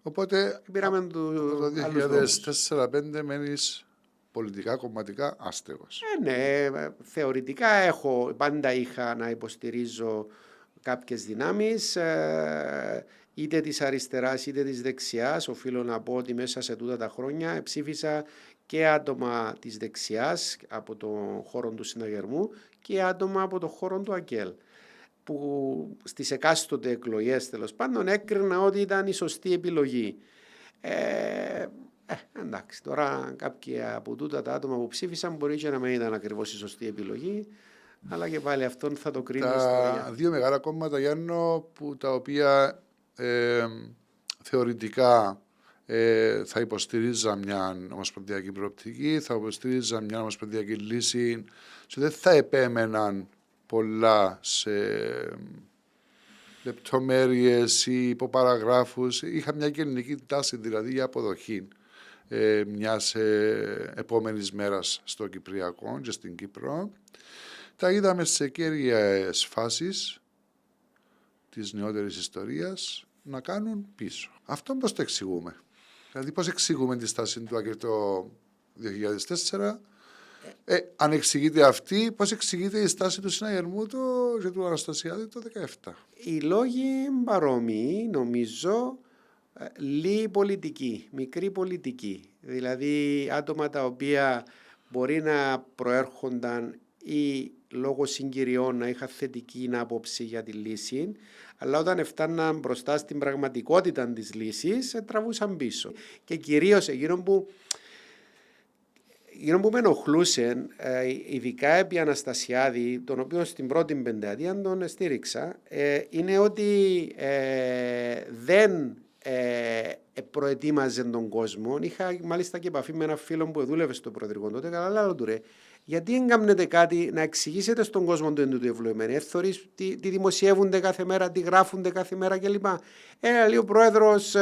Οπότε Πήραμε το 2004-2005 μένεις πολιτικά, κομματικά άστεγος. Ναι, θεωρητικά πάντα είχα να υποστηρίζω κάποιες δυνάμεις, είτε της αριστεράς είτε της δεξιάς. Οφείλω να πω ότι μέσα σε τούτα τα χρόνια ψήφισα και άτομα της δεξιάς από τον χώρο του συναγερμού και άτομα από τον χώρο του ΑΚΕΛ, που στις εκάστοτε εκλογές τέλος πάντων έκρινα ότι ήταν η σωστή επιλογή. Εντάξει, τώρα κάποια από τούτα τα άτομα που ψήφισαν μπορεί και να μην ήταν ακριβώς η σωστή επιλογή, αλλά και πάλι αυτόν θα το κρίνει η ιστορία. Τα δύο μεγάλα κόμματα, Γιάννο, τα οποία θεωρητικά θα υποστηρίζαν μια ομοσπονδιακή προοπτική, θα υποστηρίζαν μια ομοσπονδιακή λύση και δεν θα επέμεναν πολλά σε λεπτομέρειες ή υποπαραγράφους. Είχα μια γενική τάση δηλαδή για αποδοχή μιας επόμενης μέρας στο Κυπριακό και στην Κύπρο. Τα είδαμε σε κέρυες φάσεις της νεότερης ιστορίας να κάνουν πίσω. Αυτό πώς το εξηγούμε? Δηλαδή πώς εξηγούμε τη στάση του ΑΚΕΛ το 2004? Αν εξηγείται αυτή, πώς εξηγείται η στάση του συναγερμού και του Αναστασιάδη το 2017? Οι λόγοι παρόμοιοι, νομίζω, λίγη πολιτική, μικρή πολιτική. Δηλαδή άτομα τα οποία μπορεί να προέρχονταν ή λόγω συγκυριών να είχαν θετική άποψη για τη λύση, αλλά όταν φτάναν μπροστά στην πραγματικότητα της λύσης, τραβούσαν πίσω. Και κυρίως εκείνο που με ενοχλούσε, ειδικά επί Αναστασιάδη, τον οποίο στην πρώτη πενταετία τον στήριξα, είναι ότι δεν προετοίμαζε τον κόσμο. Είχα μάλιστα και επαφή με έναν φίλο που δούλευε στο Προεδρικό τότε, καλά λέω του ρε, γιατί έγκαμνετε κάτι να εξηγήσετε στον κόσμο του εντούτου ευλογημένοι? Θεωρείς τι δημοσιεύονται κάθε μέρα, τι γράφονται κάθε μέρα κλπ. Λέει ο Πρόεδρος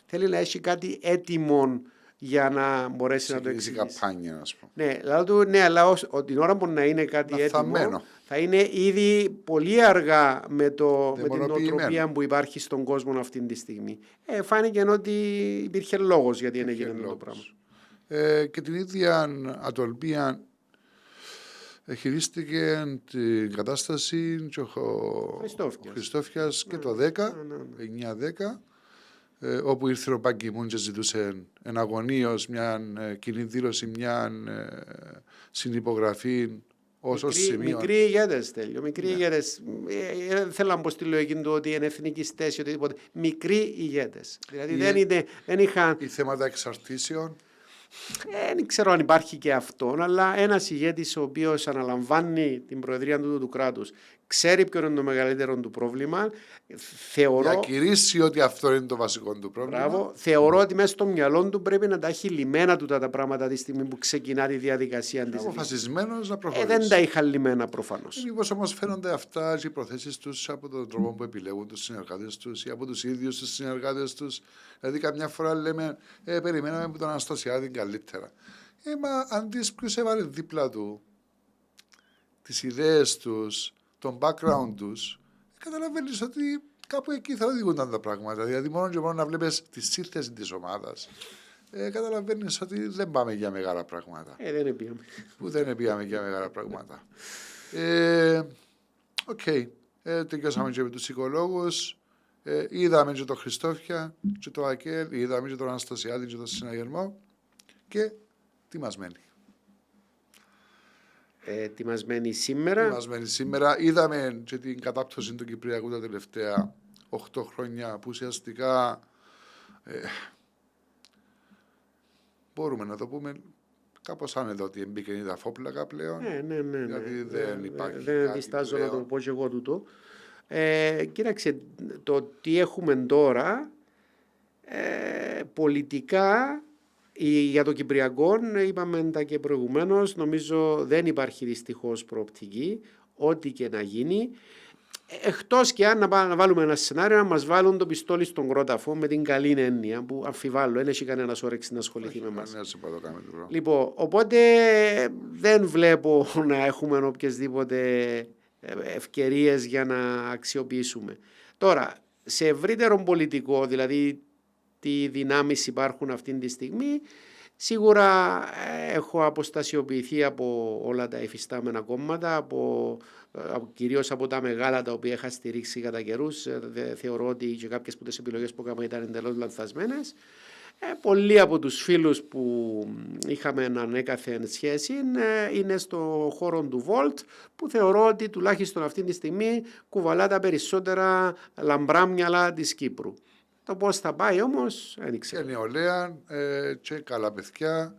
θέλει να έχει κάτι έτοιμο για να μπορέσει να το εξηγήσει. Καπάνια, ας πούμε. Ναι, αλλά την ώρα που να είναι κάτι έτοιμο, θα είναι ήδη πολύ αργά με την νοοτροπία που υπάρχει στον κόσμο αυτή τη στιγμή. Φάνηκε ότι υπήρχε λόγος γιατί δεν έγινε το πράγμα. Και την ίδια ατολπία χειρίστηκε την κατάσταση και ο Χριστόφιας και το 9-10, όπου ήρθε ο Παν Κι Μουν και ζητούσε εναγωνίως μια κοινή δήλωση, μια συνυπογραφή ως σημείο. Μικροί ηγέτες, Τέλειο. Μικροί ηγέτες. Θέλω να πω στη λογική του ότι είναι εθνικιστές ή οτιδήποτε. Μικροί ηγέτες. Δηλαδή δεν είχαν. Οι θέματα εξαρτήσεων. Δεν ξέρω αν υπάρχει και αυτό, αλλά ένας ηγέτης ο οποίος αναλαμβάνει την προεδρία του κράτους, ξέρει ποιο είναι το μεγαλύτερο του πρόβλημα, θεωρώ... Διακηρύσει ότι αυτό είναι το βασικό του πρόβλημα. Μπράβο. Θεωρώ ότι μέσα στο μυαλό του πρέπει να τα έχει λυμμένα του τα πράγματα τη στιγμή που ξεκινά τη διαδικασία τη. Είναι αποφασισμένος να προχωρήσει. Δεν τα είχα λυμμένα προφανώς. Μήπως όμως φαίνονται αυτά και οι προθέσεις τους από τον τρόπο που επιλέγουν τους συνεργάτες τους ή από τους ίδιους τους συνεργάτες τους. Δηλαδή, καμιά φορά λέμε, περιμέναμε που τον Αναστασιάδη καλύτερα. Μα αντί ποιος έβαλε δίπλα του τις ιδέες τους, τον background τους, καταλαβαίνεις ότι κάπου εκεί θα οδηγούνταν τα πράγματα. Δηλαδή, μόνο και μόνο να βλέπεις τη σύνθεση της ομάδας, καταλαβαίνεις ότι δεν πάμε για μεγάλα πράγματα. Δεν πήγαμε. Που δεν πήγαμε για μεγάλα πράγματα. Οκ. Τελειώσαμε και με τους οικολόγους. Είδαμε και τον Χριστόφια και τον Ακέλ, είδαμε και τον Αναστασιάδη και τον Συναγερμό. Και τι μας μένει. Τι μας μένει σήμερα. Τι μας μένει σήμερα. Είδαμε και την κατάπτωση του Κυπριακού τα τελευταία 8 χρόνια που ουσιαστικά μπορούμε να το πούμε κάπως άνεδο ότι μπήκε η δαφόπλακα πλέον. Ναι. Δηλαδή δεν υπάρχει. Δεν διστάζω να το πω και εγώ τούτο. Κοίταξε, το τι έχουμε τώρα πολιτικά για το Κυπριακό, είπαμε τα και προηγουμένως, νομίζω δεν υπάρχει δυστυχώς προοπτική, ό,τι και να γίνει. Εκτός και αν να βάλουμε ένα σενάριο να μας βάλουν το πιστόλι στον κρόταφο με την καλή έννοια που αμφιβάλλω, δεν έχει κανένας όρεξη να ασχοληθεί με εμάς. Λοιπόν, οπότε δεν βλέπω να έχουμε οποιασδήποτε ευκαιρίες για να αξιοποιήσουμε. Τώρα, σε ευρύτερο πολιτικό, δηλαδή τι δυνάμεις υπάρχουν αυτή τη στιγμή, σίγουρα έχω αποστασιοποιηθεί από όλα τα εφιστάμενα κόμματα, κυρίως από τα μεγάλα τα οποία είχα στηρίξει κατά καιρούς. Θεωρώ ότι και κάποιες από τις επιλογές που έκανα ήταν εντελώς λανθασμένες. Πολλοί από τους φίλους που είχαμε ανέκαθεν σχέση είναι στο χώρο του Volt, που θεωρώ ότι τουλάχιστον αυτή τη στιγμή κουβαλά τα περισσότερα λαμπρά μυαλά της Κύπρου. Το πώς θα πάει όμως, δεν ξέρω. Και νεολαία και καλά παιδιά,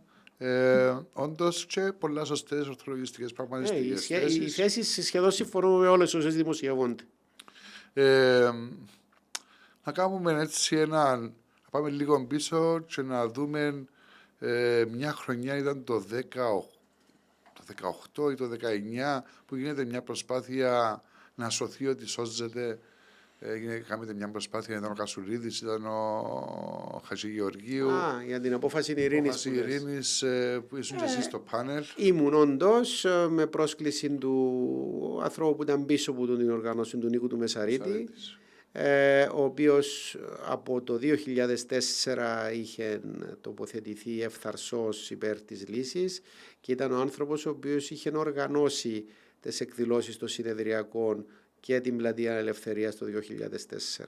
όντως και πολλά σωστές ορθολογιστικές πραγματιστικές θέσεις. Οι θέσεις σχεδόν συμφωνούν με όλες όσες δημοσιεύονται. Να κάνουμε έτσι να πάμε λίγο πίσω και να δούμε μια χρονιά ήταν το 18 ή το 19 που γίνεται μια προσπάθεια να σωθεί ότι σώζεται. Κάνετε μια προσπάθεια, ήταν ο Κασουλίδης, ήταν ο Χατζηγεωργίου. Για την απόφαση ειρήνης. Που ήσουν και εσείς στο πάνελ. Ήμουν όντως με πρόσκληση του ανθρώπου που ήταν πίσω από την οργάνωση του Νίκου του Μεσαρίτη, ο οποίος από το 2004 είχε τοποθετηθεί ευθαρσός υπέρ της λύσης και ήταν ο άνθρωπος ο οποίος είχε οργανώσει τις εκδηλώσεις των συνεδριακών και την Πλατεία Ελευθερίας το 2004.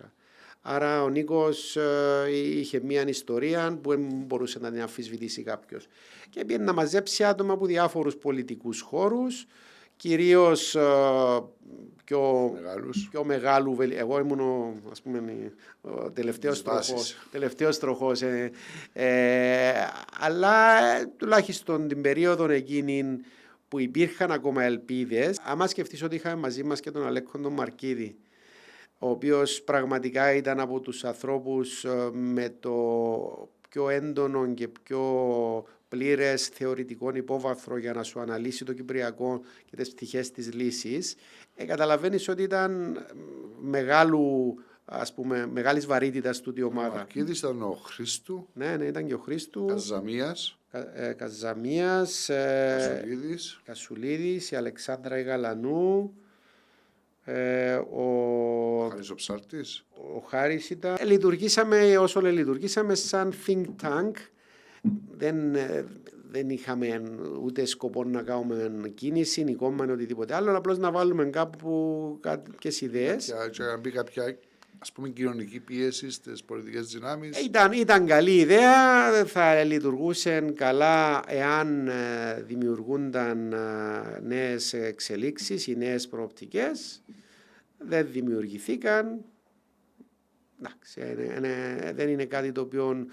Άρα ο Νίκος είχε μια ιστορία που δεν μπορούσε να την αμφισβητήσει κάποιος. Και πήγε να μαζέψει άτομα από διάφορους πολιτικούς χώρους, κυρίως πιο μεγάλου. Εγώ ήμουν ο τελευταίος τροχός. Αλλά τουλάχιστον την περίοδο εκείνη που υπήρχαν ακόμα ελπίδες. Άμα σκεφτείς ότι είχαμε μαζί μας και τον Αλέκο Μαρκίδη, ο οποίος πραγματικά ήταν από τους ανθρώπους με το πιο έντονο και πιο πλήρες θεωρητικό υπόβαθρο για να σου αναλύσει το Κυπριακό και τις πτυχές της λύσης, καταλαβαίνεις ότι ήταν μεγάλης βαρύτητας τούτη ομάδα. Ο Μαρκίδης ήταν ο Χρήστου. Ναι, ήταν και ο Χρήστου. Καζαμίας. Κασουλίδης, η Αλεξάνδρα Γαλανού, ο Χάρης ο Ψάρτης. Ο Χάρης ήταν. Λειτουργήσαμε σαν think tank. Δεν είχαμε ούτε σκοπό να κάνουμε κίνηση, ή κόμμα, ή οτιδήποτε άλλο, απλώς να βάλουμε κάπου κάποιες ιδέες. Και να μπει κάποια κοινωνική πίεση στις πολιτικές δυνάμεις. Ήταν καλή ιδέα, θα λειτουργούσε καλά εάν δημιουργούνταν νέες εξελίξεις ή νέες προοπτικές. Δεν δημιουργηθήκαν. Δεν είναι κάτι το οποίο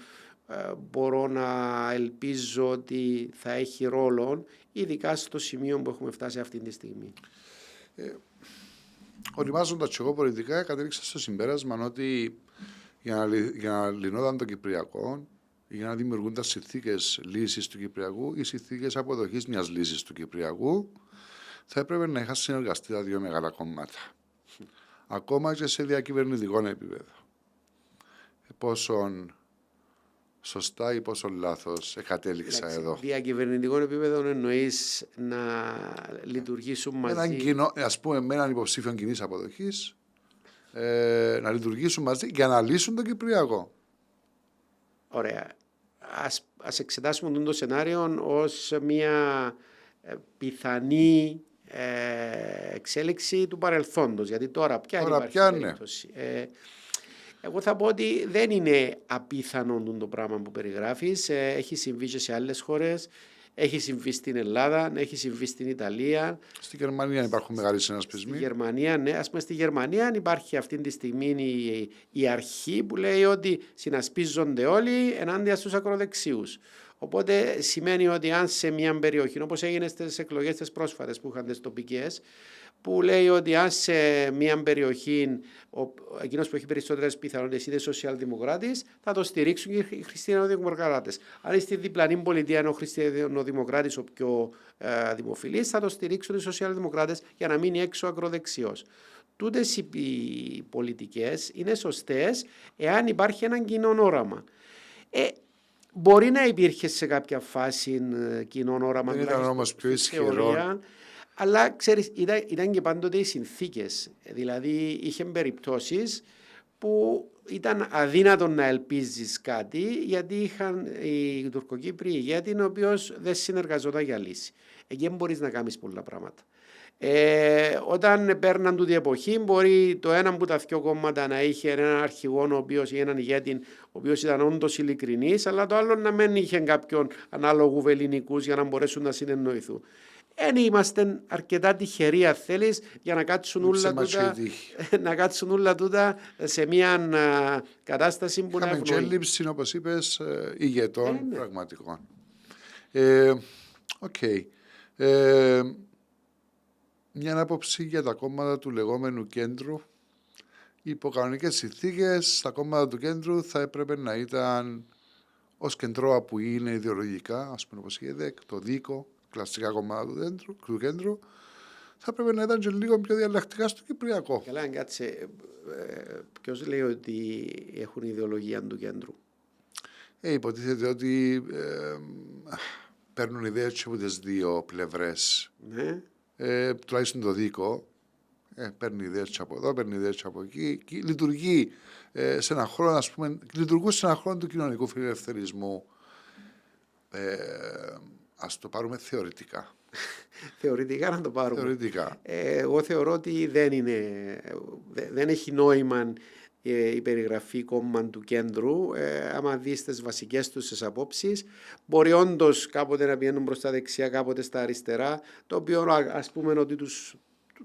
μπορώ να ελπίζω ότι θα έχει ρόλο, ειδικά στο σημείο που έχουμε φτάσει αυτή τη στιγμή. Οριμάζοντας και εγώ πολιτικά, κατέληξα στο συμπέρασμα ότι για να λυνόταν το Κυπριακό, για να δημιουργούνταν συνθήκες λύσης του Κυπριακού ή συνθήκες αποδοχής μιας λύσης του Κυπριακού, θα έπρεπε να είχαν συνεργαστεί τα δύο μεγάλα κόμματα. Ακόμα και σε διακυβερνητικό επίπεδο. Πόσον σωστά ή πόσο λάθος κατέληξα εδώ. Διακυβερνητικό επίπεδο εννοείς να λειτουργήσουν μαζί. Ας πούμε, με έναν υποψήφιο κοινής αποδοχής, να λειτουργήσουν μαζί για να λύσουν το Κυπριακό. Ωραία. Ας εξετάσουμε το σενάριο ως μια πιθανή εξέλιξη του παρελθόντος. Γιατί τώρα πια υπάρχει περίπτωση. Εγώ θα πω ότι δεν είναι απίθανο το πράγμα που περιγράφεις. Έχει συμβεί και σε άλλες χώρες. Έχει συμβεί στην Ελλάδα, έχει συμβεί στην Ιταλία. Στη Γερμανία υπάρχουν μεγάλοι συνασπισμοί. Στη Γερμανία, ναι. Ας πούμε, στη Γερμανία υπάρχει αυτή τη στιγμή η αρχή που λέει ότι συνασπίζονται όλοι ενάντια στους ακροδεξίους. Οπότε σημαίνει ότι αν σε μια περιοχή, όπως έγινε στις εκλογές τις πρόσφατες που είχαν τις τοπικές, που λέει ότι αν σε μια περιοχή εκείνος που έχει περισσότερες πιθανότητες είναι σοσιαλδημοκράτης, θα το στηρίξουν οι χριστιανοδημοκράτες. Αν είναι στη διπλανή πολιτεία είναι ο χριστιανοδημοκράτης ο πιο δημοφιλής, θα το στηρίξουν οι σοσιαλδημοκράτες για να μείνει έξω ακροδεξιός. Τούτες οι πολιτικές είναι σωστές εάν υπάρχει έναν κοινό όραμα. Μπορεί να υπήρχε σε κάποια φάση κοινό όραμα. Δεν ήταν όμως πιο ισχυρό. Αλλά ξέρεις, ήταν και πάντοτε οι συνθήκες. Δηλαδή, είχε περιπτώσεις που ήταν αδύνατο να ελπίζεις κάτι, γιατί είχαν οι Τουρκοκύπριοι ηγέτη, ο οποίος δεν συνεργαζόταν για λύση. Εκεί δεν μπορείς να κάνεις πολλά πράγματα. Όταν παίρναν τούτη εποχή, μπορεί το ένα από τα δύο κόμματα να είχε έναν αρχηγό, ο οποίος, ή έναν ηγέτη, ο οποίος ήταν όντως ειλικρινής, αλλά το άλλο να μην είχε κάποιον ανάλογου βεληνικούς για να μπορέσουν να συνεννοηθούν. Δεν είμαστε αρκετά τυχεροί, αν θέλεις, για να κάτσουν όλα τούτα σε μια κατάσταση που να ευνοεί. Είχαμε και έλλειψη, όπως είπες, ηγετών πραγματικών. Μια άποψη για τα κόμματα του λεγόμενου κέντρου. Υπό κανονικές συνθήκες, τα κόμματα του κέντρου θα έπρεπε να ήταν ως κεντρώα που είναι ιδεολογικά, ας πούμε όπως η ΕΔΕΚ, το ΔΙΚΟ, κλασικά κομμάτια του κέντρου, θα πρέπει να ήταν και λίγο πιο διαλλακτικά στο Κυπριακό. Καλά, κάτσε. Ποιος λέει ότι έχουν ιδεολογία του κέντρου? Υποτίθεται ότι παίρνουν ιδέες από τις δύο πλευρές. Ναι. Τουλάχιστον το ΔΙΚΟ παίρνει ιδέες από εδώ, παίρνει ιδέες από εκεί. Λειτουργεί σε έναν χρόνο, ας πούμε, λειτουργούν σε έναν χρόνο του κοινωνικού φιλελευθερισμού. Ας το πάρουμε θεωρητικά. Θεωρητικά να το πάρουμε. Θεωρητικά. Εγώ θεωρώ ότι δεν έχει νόημα η περιγραφή κόμμα του κέντρου. Άμα δεις τις βασικές τους απόψεις, μπορεί όντως κάποτε να πηγαίνουν προς τα δεξιά, κάποτε στα αριστερά, το οποίο ας πούμε ότι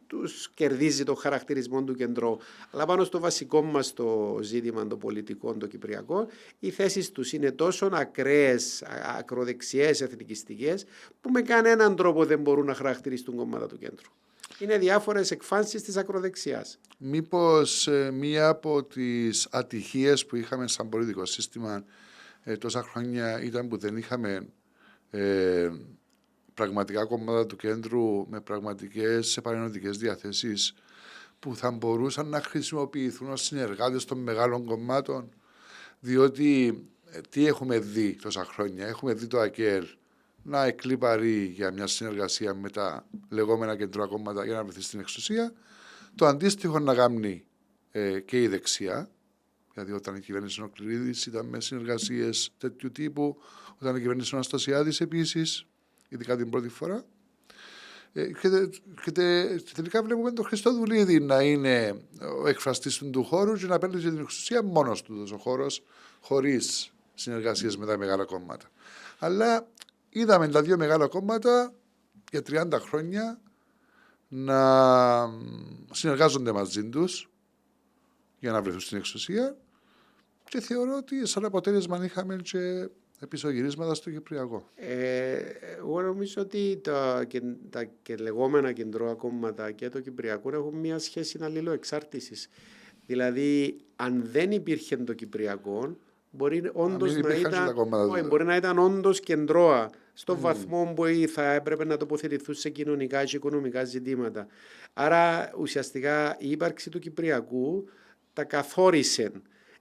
τους κερδίζει το χαρακτηρισμό του κεντρού. Αλλά πάνω στο βασικό μας το ζήτημα, το πολιτικό, το κυπριακό, οι θέσεις τους είναι τόσο ακραίες, ακροδεξιές, εθνικιστικές, που με κανέναν τρόπο δεν μπορούν να χαρακτηριστούν κόμματα του κέντρου. Είναι διάφορες εκφάνσεις της ακροδεξιάς. Μήπως μία από τις ατυχίες που είχαμε σαν πολιτικό σύστημα τόσα χρόνια ήταν που δεν είχαμε πραγματικά κόμματα του κέντρου με πραγματικές επανενωτικές διαθέσεις που θα μπορούσαν να χρησιμοποιηθούν ως συνεργάτες των μεγάλων κομμάτων, διότι τι έχουμε δει τόσα χρόνια? Έχουμε δει το ΑΚΕΛ να εκλυπαρεί για μια συνεργασία με τα λεγόμενα κεντρώα κόμματα για να βρεθεί στην εξουσία, το αντίστοιχο να κάνει και η δεξιά, δηλαδή όταν η κυβέρνηση ο Κληρίδης ήταν με συνεργασίες τέτοιου τύπου, όταν η κυβέρνηση ο Αναστασιάδης επίσης, ειδικά την πρώτη φορά. Και τελικά βλέπουμε τον Χριστόδουλίδη να είναι ο εκφραστής του χώρου και να παίρνει την εξουσία μόνος του ο χώρος, χωρίς συνεργασίες με τα μεγάλα κόμματα. Αλλά είδαμε τα δύο μεγάλα κόμματα για 30 χρόνια να συνεργάζονται μαζί τους για να βρεθούν στην εξουσία Και θεωρώ ότι σαν αποτέλεσμα είχαμε και επισογυρίσματα στο Κυπριακό. Εγώ νομίζω ότι τα και λεγόμενα κεντρώα κόμματα και το Κυπριακό έχουν μια σχέση αλληλοεξάρτησης. Δηλαδή, αν δεν υπήρχε το Κυπριακό, μπορεί όντως να ήταν, μπορεί να ήταν όντως κεντρώα στον βαθμό που θα έπρεπε να τοποθετηθούν σε κοινωνικά και οικονομικά ζητήματα. Άρα, ουσιαστικά, η ύπαρξη του Κυπριακού τα καθόρισε.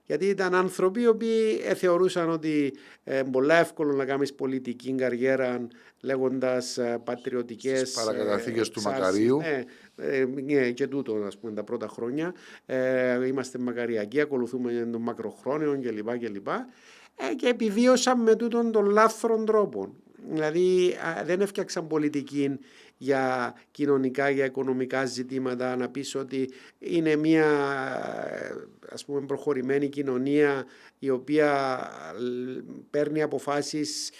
Γιατί ήταν άνθρωποι οι οποίοι θεωρούσαν ότι πολύ εύκολο να κάνεις πολιτική καριέρα λέγοντας πατριωτικές παρακαταθήκες του Μακαρίου. Ναι, και τούτο, ας πούμε, τα πρώτα χρόνια. Είμαστε μακαριακοί, ακολουθούμε τον μακροχρόνιο κλπ. Και επιβίωσαν με τούτον τον λάθρον τρόπο. Δηλαδή δεν έφτιαξαν πολιτική για κοινωνικά, για οικονομικά ζητήματα, να πεις ότι είναι μια, ας πούμε, προχωρημένη κοινωνία η οποία παίρνει αποφάσεις,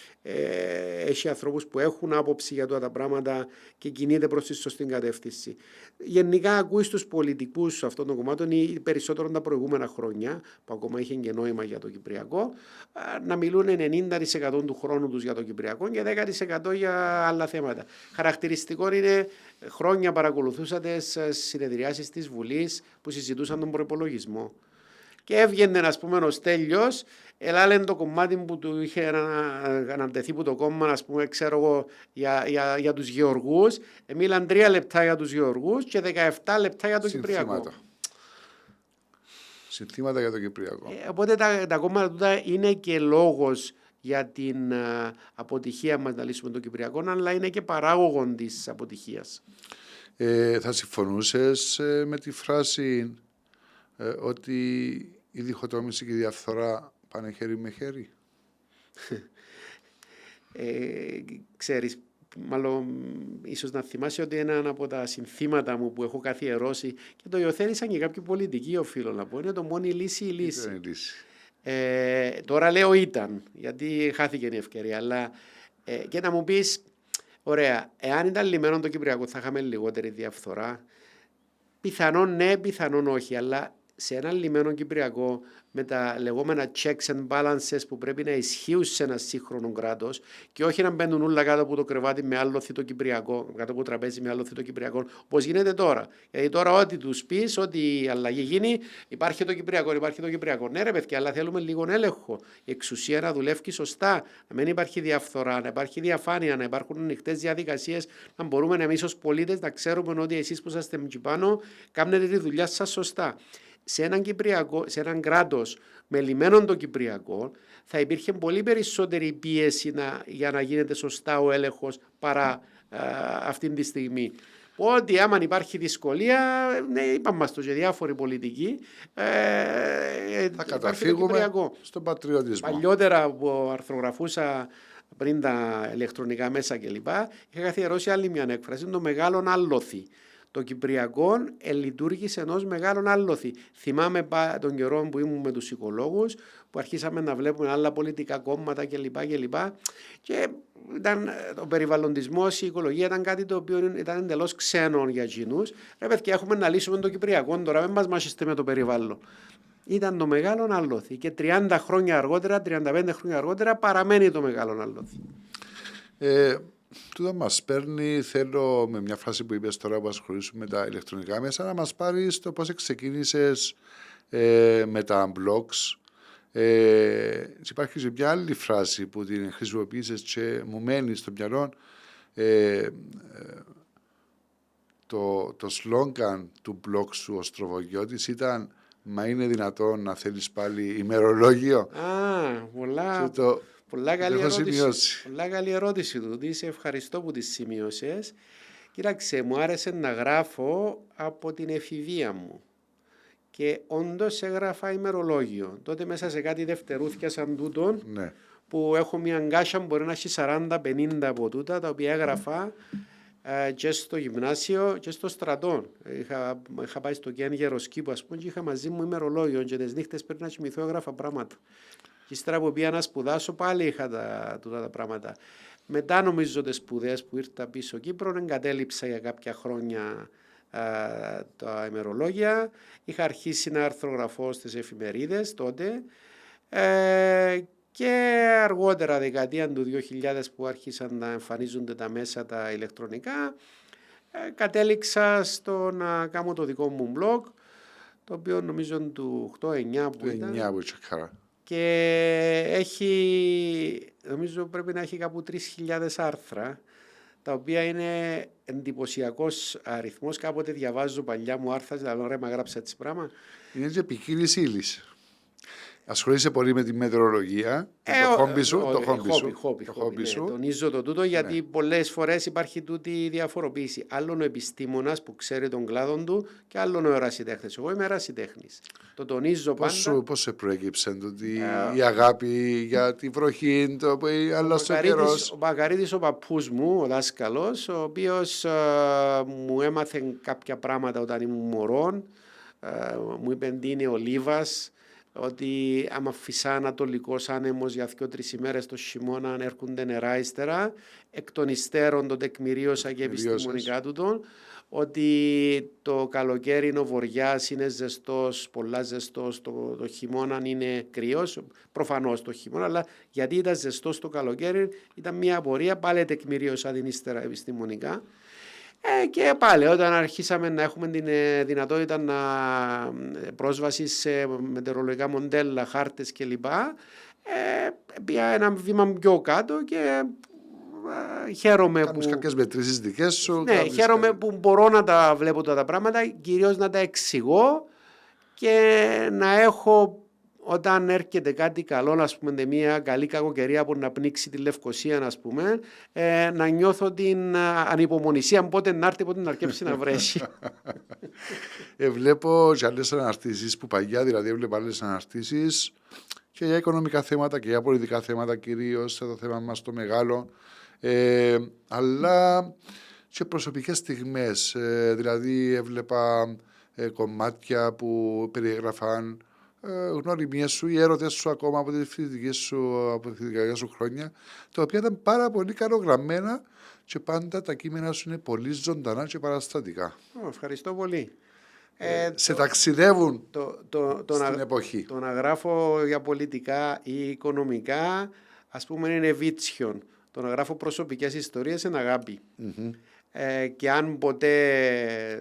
έχει ανθρώπους που έχουν άποψη για τα πράγματα και κινείται προς τη σωστή κατεύθυνση. Γενικά ακούει στους πολιτικούς αυτών των κομμάτων ή περισσότερο τα προηγούμενα χρόνια, που ακόμα είχε και νόημα για το Κυπριακό, να μιλούν 90% του χρόνου τους για το Κυπριακό και 10% για άλλα θέματα. Χαρακτηριστικό είναι χρόνια παρακολουθούσατε στις συνεδριάσεις της Βουλής που συζητούσαν τον προϋπολογισμό. Και έβγαινε, ας πούμε, ο Στέλιος, ελάλε το κομμάτι που του είχε ανατεθεί που το κόμμα, ας πούμε, ξέρω εγώ, για τους γεωργούς. Μίλαν 3 λεπτά για τους γεωργούς και 17 λεπτά για το Κυπριακό. Συνθήματα για το Κυπριακό. Οπότε τα κόμματα τούτα είναι και λόγος για την αποτυχία μας να λύσουμε το Κυπριακό, αλλά είναι και παράγωγον της αποτυχίας. Θα συμφωνούσες με τη φράση ότι η διχοτόμηση και η διαφθορά πάνε χέρι με χέρι? Ξέρεις, μάλλον ίσως να θυμάσαι ότι ένα από τα συνθήματα μου που έχω καθιερώσει και το υιοθέτησαν και κάποιοι πολιτικοί, οφείλω να πω, είναι το μόνη λύση η λύση. Τώρα λέω ήταν, γιατί χάθηκε η ευκαιρία, αλλά και να μου πεις, ωραία, εάν ήταν λυμμένο το Κυπριακό θα είχαμε λιγότερη διαφθορά? Πιθανόν ναι, πιθανόν όχι, αλλά σε ένα λυμμένο Κυπριακό με τα λεγόμενα checks and balances που πρέπει να ισχύουν σε ένα σύγχρονο κράτος και όχι να μπαίνουν όλα κάτω από το κρεβάτι με άλλο θήτο Κυπριακό, κάτω από το τραπέζι με άλλο θήτο Κυπριακό, όπως γίνεται τώρα. Γιατί τώρα ό,τι τους πεις, ό,τι η αλλαγή γίνει, υπάρχει το Κυπριακό, υπάρχει το Κυπριακό. Ναι, ρε παιδιά, αλλά θέλουμε λίγο έλεγχο. Η εξουσία να δουλεύει σωστά, να μην υπάρχει διαφθορά, να υπάρχει διαφάνεια, να υπάρχουν ανοιχτές διαδικασίες, να μπορούμε εμείς ως πολίτες να ξέρουμε ότι εσείς που είσαστε εκεί πάνω κάνετε τη δουλειά σας σωστά. Σε έναν κράτος με λιμένο το Κυπριακό θα υπήρχε πολύ περισσότερη πίεση για να γίνεται σωστά ο έλεγχος παρά αυτή τη στιγμή. Ότι άμα υπάρχει δυσκολία, ναι, είπαμε μας το και διάφοροι πολιτικοί, θα καταφύγουμε στον πατριωτισμό. Παλιότερα που αρθρογραφούσα πριν τα ηλεκτρονικά μέσα κλπ. Είχα καθιερώσει άλλη μια έκφραση, το μεγάλο άλοθη. Το Κυπριακό λειτουργήσε ενός μεγάλων άλοθη. Θυμάμαι τον καιρό που ήμουν με τους οικολόγους, που αρχίσαμε να βλέπουμε άλλα πολιτικά κόμματα κλπ. Και ήταν, ο περιβαλλοντισμός, η οικολογία ήταν κάτι το οποίο ήταν εντελώς ξένο για εκείνους. Ρε παιδιά, έχουμε να λύσουμε το Κυπριακό, τώρα δεν μας μάχεστε με το περιβάλλον. Ήταν το μεγάλο άλοθη και 30 χρόνια αργότερα, 35 χρόνια αργότερα παραμένει το μεγάλο άλοθη. Τούτο μας παίρνει, θέλω με μια φράση που είπες τώρα που ασχολήσουμε με τα ηλεκτρονικά μέσα να μας πάρεις το πώς ξεκίνησες με τα blogs. Υπάρχει και μια άλλη φράση που την χρησιμοποίησες και μου μένει στο μυαλό. Το σλόγγαν του blog σου ο Στροβογιώτης ήταν «Μα είναι δυνατόν να θέλεις πάλι ημερολόγιο?» Πολλά καλή ερώτηση. Πολλά καλή ερώτηση του. Σε ευχαριστώ που τη σημείωσες. Κοίταξε, μου άρεσε να γράφω από την εφηβεία μου. Και όντως έγραφα ημερολόγιο. Τότε μέσα σε κάτι δευτερούθια σαν τούτον, ναι, που έχω μια γκάσια, μπορεί να έχει 40-50 από τούτα, τα οποία έγραφα και στο γυμνάσιο και στο στρατό. Είχα πάει στο Κιάν Γεροσκήπου, ας πούμε, και είχα μαζί μου ημερολόγιο και τις νύχτες πριν να κοιμηθώ έγραφα πράγματα. Και ύστερα που πήγα να σπουδάσω πάλι είχα τούτα τα πράγματα. Μετά νομίζω τις σπουδές που ήρθα πίσω Κύπρο εγκατέλειψα για κάποια χρόνια τα ημερολόγια. Είχα αρχίσει να αρθρογραφώ στις εφημερίδες τότε. Και αργότερα, δεκαετία του 2000 που άρχισαν να εμφανίζονται τα μέσα τα ηλεκτρονικά, κατέληξα στο να κάνω το δικό μου blog, το οποίο νομίζω του 8-9 που Το 9 ήταν. που τσεκάρα. Και νομίζω πρέπει να έχει κάπου 3.000 άρθρα, τα οποία είναι εντυπωσιακός αριθμός. Κάποτε διαβάζω παλιά μου άρθρα, δηλαδή ρε, μα γράψα έτσι πράγμα. Είναι και ποικίλης ύλης. Ασχολείσαι πολύ με τη μετεωρολογία, το χόμπι σου. Χόμπι, τονίζω το τούτο, γιατί πολλές φορές υπάρχει τούτη διαφοροποίηση. Άλλον ο επιστήμονας που ξέρει τον κλάδο του και άλλον ο ερασιτέχνης. Εγώ είμαι ερασιτέχνης. Το τονίζω πάντα. Πώς σε προέκυψε η αγάπη για τη βροχή, αλλά στο καιρός. Ο Μακαρίτης, ο παππούς μου, ο δάσκαλος, ο οποίος μου έμαθε κάποια πράγματα όταν ήμουν μωρόν. Μου είπε τι είναι ο Λίβας, ότι άμα φυσά ανατολικός άνεμος για 2-3 ημέρες το χειμώνα αν έρχονται νερά ύστερα, εκ των υστέρων το τεκμηρίωσα και επιστημονικά τούτον, ότι το καλοκαίρι ο βοριάς είναι ζεστός, πολλά ζεστός, το χειμώνα είναι κρύος, προφανώς το χειμώνα, αλλά γιατί ήταν ζεστός το καλοκαίρι ήταν μια απορία, πάλι τεκμηρίωσα την ύστερα επιστημονικά. Και πάλι όταν αρχίσαμε να έχουμε την δυνατότητα πρόσβαση σε μετεωρολογικά μοντέλα, χάρτες κλπ. Πήγα ένα βήμα πιο κάτω και χαίρομαι Κάνεις κάποιες μετρήσεις δικές σου. Ναι, χαίρομαι που μπορώ να τα βλέπω τα πράγματα, κυρίως να τα εξηγώ και να έχω, όταν έρχεται κάτι καλό, ας πούμε, μια καλή κακοκαιρία που να πνίξει τη Λευκοσία, ας πούμε, να νιώθω την ανυπομονησία πότε να έρθει, πότε να αρκέψει να βρέσει. Βλέπω και άλλες αναρτήσεις που παγιά, δηλαδή έβλεπα άλλες αναρτήσεις και για οικονομικά θέματα και για πολιτικά θέματα, κυρίως το θέμα μας το μεγάλο, αλλά και προσωπικές στιγμές, δηλαδή έβλεπα κομμάτια που περιέγραφαν γνωριμίες σου ή έρωτες σου ακόμα από τη φοιτητικά σου χρόνια, τα οποία ήταν πάρα πολύ καλογραμμένα και πάντα τα κείμενα σου είναι πολύ ζωντανά και παραστατικά. Ευχαριστώ πολύ. Σε ταξιδεύουν στην εποχή. Το να γράφω για πολιτικά ή οικονομικά, ας πούμε, είναι βίτσιον. Το να γράφω προσωπικές ιστορίες είναι αγάπη. Και αν ποτέ...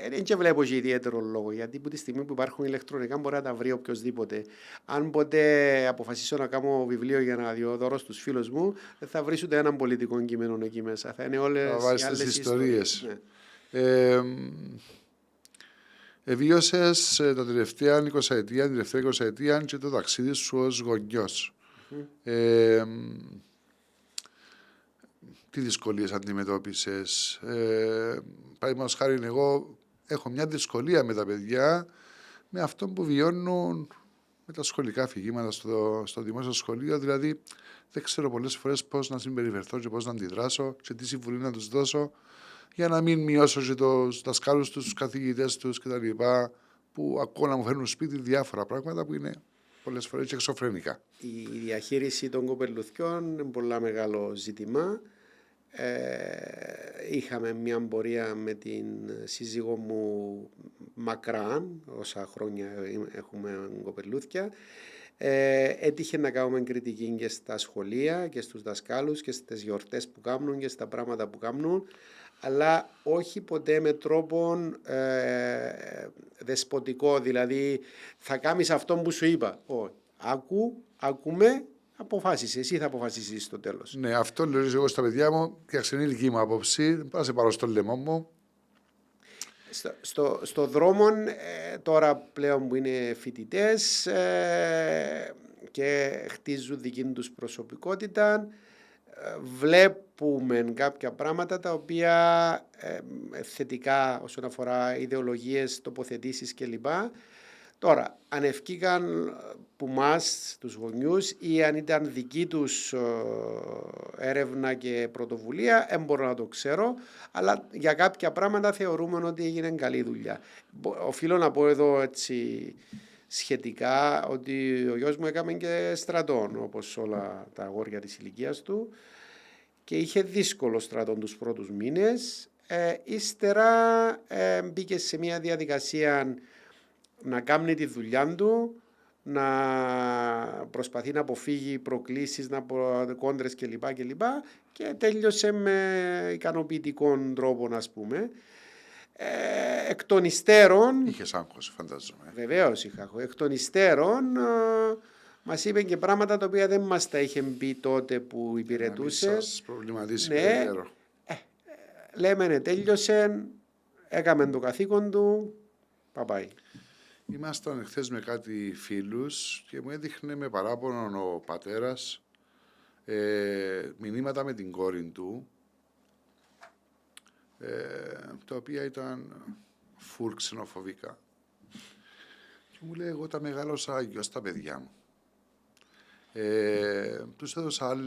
Δεν και βλέπω και ιδιαίτερο λόγο, γιατί από τη στιγμή που υπάρχουν ηλεκτρονικά μπορεί να τα βρει οποιοδήποτε. Αν ποτέ αποφασίσω να κάνω βιβλίο για να δώσω στους φίλους μου, δεν θα βρεις ούτε έναν πολιτικό κείμενο εκεί μέσα. Θα είναι όλες οι άλλες ιστορίες. Ναι. Εβίωσες τα τελευταία 20 ετία και το ταξίδι σου ως γονιός. Τι δυσκολίες αντιμετώπισες? Παραδείγματος χάρη, εγώ έχω μια δυσκολία με τα παιδιά, με αυτό που βιώνουν με τα σχολικά αφηγήματα στο δημόσιο σχολείο. Δηλαδή, δεν ξέρω πολλές φορές πώς να συμπεριφερθώ και πώς να αντιδράσω και τι συμβουλή να τους δώσω για να μην μειώσω και τους δασκάλους τους, τους καθηγητές τους κτλ. Που ακούω να μου φέρνουν σπίτι διάφορα πράγματα που είναι πολλές φορές και εξωφρενικά. Η διαχείριση των κοπελουθιών είναι πολύ μεγάλο ζήτημα. Είχαμε μια πορεία με την σύζυγό μου μακρά, όσα χρόνια έχουμε κοπελούθια. Έτυχε να κάνουμε κριτική και στα σχολεία και στους δασκάλους και στις γιορτές που κάνουν και στα πράγματα που κάνουν, αλλά όχι ποτέ με τρόπο δεσποτικό, δηλαδή θα κάνεις αυτό που σου είπα. Όχι, ακούμε. Αποφάσισε, εσύ θα αποφασίσεις στο τέλος. Ναι, αυτό λέω εγώ στα παιδιά μου και αξενήλικη μου άποψη. Πάω σε πάρω στο λαιμό μου. Στο δρόμο, τώρα πλέον που είναι φοιτητές και χτίζουν δική τους προσωπικότητα, βλέπουμε κάποια πράγματα τα οποία θετικά όσον αφορά ιδεολογίες, τοποθετήσεις κλπ. Τώρα, αν ευκήκαν που μας, τους γονιούς, ή αν ήταν δική τους έρευνα και πρωτοβουλία, δεν μπορώ να το ξέρω, αλλά για κάποια πράγματα θεωρούμε ότι έγινε καλή δουλειά. Οφείλω να πω εδώ έτσι σχετικά ότι ο γιος μου έκαμε και στρατόν, όπως όλα τα αγόρια της ηλικίας του, και είχε δύσκολο στρατόν τους πρώτους μήνες. Ύστερα μπήκε σε μια διαδικασία να κάνει τη δουλειά του, να προσπαθεί να αποφύγει προκλήσεις, κόντρες κλπ. Και τέλειωσε με ικανοποιητικό τρόπο, ας πούμε. Εκ των υστέρων. Είχες άγχος, φαντάζομαι. Βεβαίως είχα. Εκ των υστέρων μας είπε και πράγματα τα οποία δεν μας τα είχε πει τότε που υπηρετούσε. Να μην σας προβληματίσει Ναι. περαιτέρω. Λέμε τέλειωσε, έκαμε το καθήκον του, πάει. Ήμασταν χθες με κάτι φίλους και μου έδειχνε με παράπονο ο πατέρας μηνύματα με την κόρη του, τα οποία ήταν φουλ ξενοφοβικά. Και μου λέει, εγώ τα μεγάλωσα γιος στα παιδιά μου. Τους έδωσα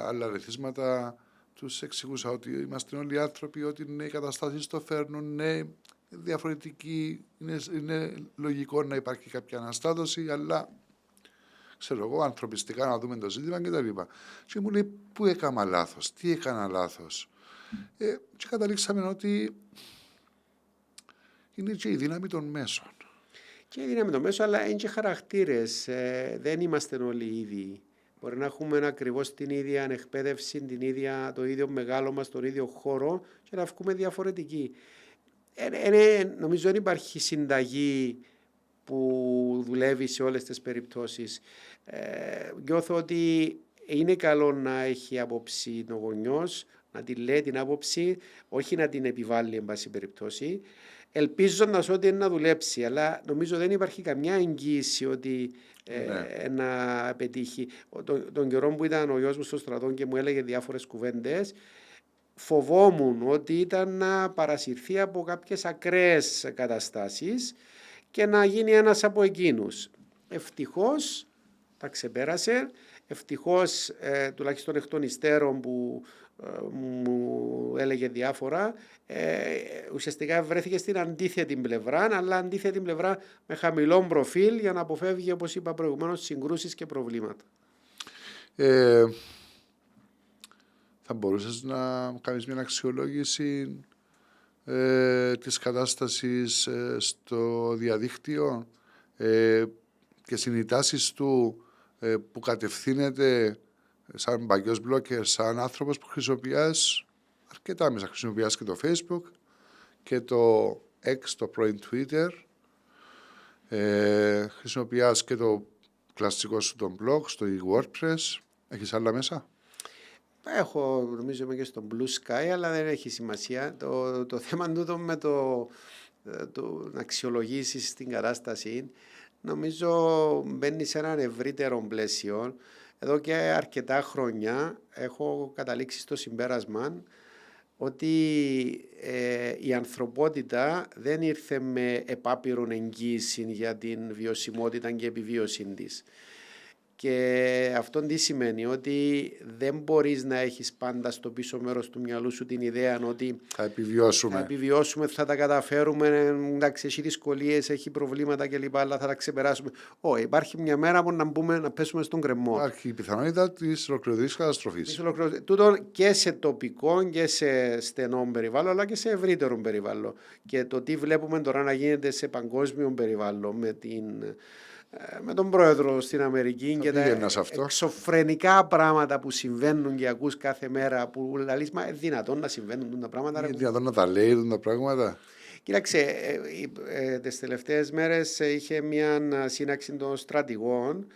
άλλα ρεθίσματα, τους εξηγούσα ότι είμαστε όλοι άνθρωποι, ότι ναι, οι καταστάσεις το φέρνουν, ναι, διαφορετική, είναι λογικό να υπάρχει κάποια αναστάτωση, αλλά ξέρω εγώ, ανθρωπιστικά να δούμε το ζήτημα κτλ. Και μου λέει, πού έκανα λάθος, τι έκανα λάθος. Και καταλήξαμε ότι είναι και η δύναμη των μέσων. Και η δύναμη των μέσων, αλλά είναι και χαρακτήρες. Δεν είμαστε όλοι ίδιοι. Μπορεί να έχουμε ακριβώς την ίδια εκπαίδευση, το ίδιο μεγάλο μας, τον ίδιο χώρο και να βγούμε διαφορετικοί. Νομίζω δεν υπάρχει συνταγή που δουλεύει σε όλες τις περιπτώσεις. Νιώθω ότι είναι καλό να έχει άποψη ο γονιός, να τη λέει την άποψη, όχι να την επιβάλλει εν πάση περιπτώσει, ελπίζοντας ότι είναι να δουλέψει, αλλά νομίζω δεν υπάρχει καμιά εγγύηση ότι να πετύχει. Τον καιρό που ήταν ο γιος μου στο στρατό και μου έλεγε διάφορες κουβέντες, φοβόμουν ότι ήταν να παρασυρθεί από κάποιες ακραίες καταστάσεις και να γίνει ένας από εκείνους. Ευτυχώς τα ξεπέρασε, ευτυχώς τουλάχιστον εκ των υστέρων που μου έλεγε διάφορα, ουσιαστικά βρέθηκε στην αντίθετη πλευρά, αλλά αντίθετη πλευρά με χαμηλό προφίλ για να αποφεύγει, όπως είπα προηγουμένως, συγκρούσεις και προβλήματα. Θα μπορούσες να κάνεις μια αξιολόγηση της κατάστασης στο διαδίκτυο και συνειτάσεις του που κατευθύνεται σαν παγιός μπλόκερ, σαν άνθρωπος που χρησιμοποιάς αρκετά μέσα. Χρησιμοποιάς και το Facebook και το X, το πρώην Twitter. Χρησιμοποιάς και το κλασικό σου τον blog, στο WordPress. Έχεις άλλα μέσα? Έχω, νομίζω είμαι και στο Blue Sky, αλλά δεν έχει σημασία. Το θέμα τούτο με το να αξιολογήσεις την κατάσταση, νομίζω μπαίνει σε έναν ευρύτερο πλαίσιο. Εδώ και αρκετά χρόνια έχω καταλήξει στο συμπέρασμα ότι η ανθρωπότητα δεν ήρθε με επάπειρον εγγύηση για την βιωσιμότητα και επιβίωση της. Και αυτό τι σημαίνει? Ότι δεν μπορείς να έχεις πάντα στο πίσω μέρος του μυαλού σου την ιδέα ότι θα επιβιώσουμε, θα τα καταφέρουμε, εντάξει, έχει δυσκολίες, έχει προβλήματα κλπ. Αλλά θα τα ξεπεράσουμε. Όχι, υπάρχει μια μέρα που να πέσουμε στον κρεμό. Υπάρχει η πιθανότητα της ολοκληρωτικής καταστροφής. Τούτο και σε τοπικό και σε στενό περιβάλλον, αλλά και σε ευρύτερο περιβάλλον. Και το τι βλέπουμε τώρα να γίνεται σε παγκόσμιο περιβάλλον με τον πρόεδρο στην Αμερική και τα εξωφρενικά πράγματα που συμβαίνουν και ακούς κάθε μέρα, που λαλείς, μα δυνατόν να συμβαίνουν τα πράγματα. Είναι δυνατόν να τα λέει τα πράγματα. Κοίταξε, τις τελευταίες μέρες είχε μια σύναξη των στρατηγών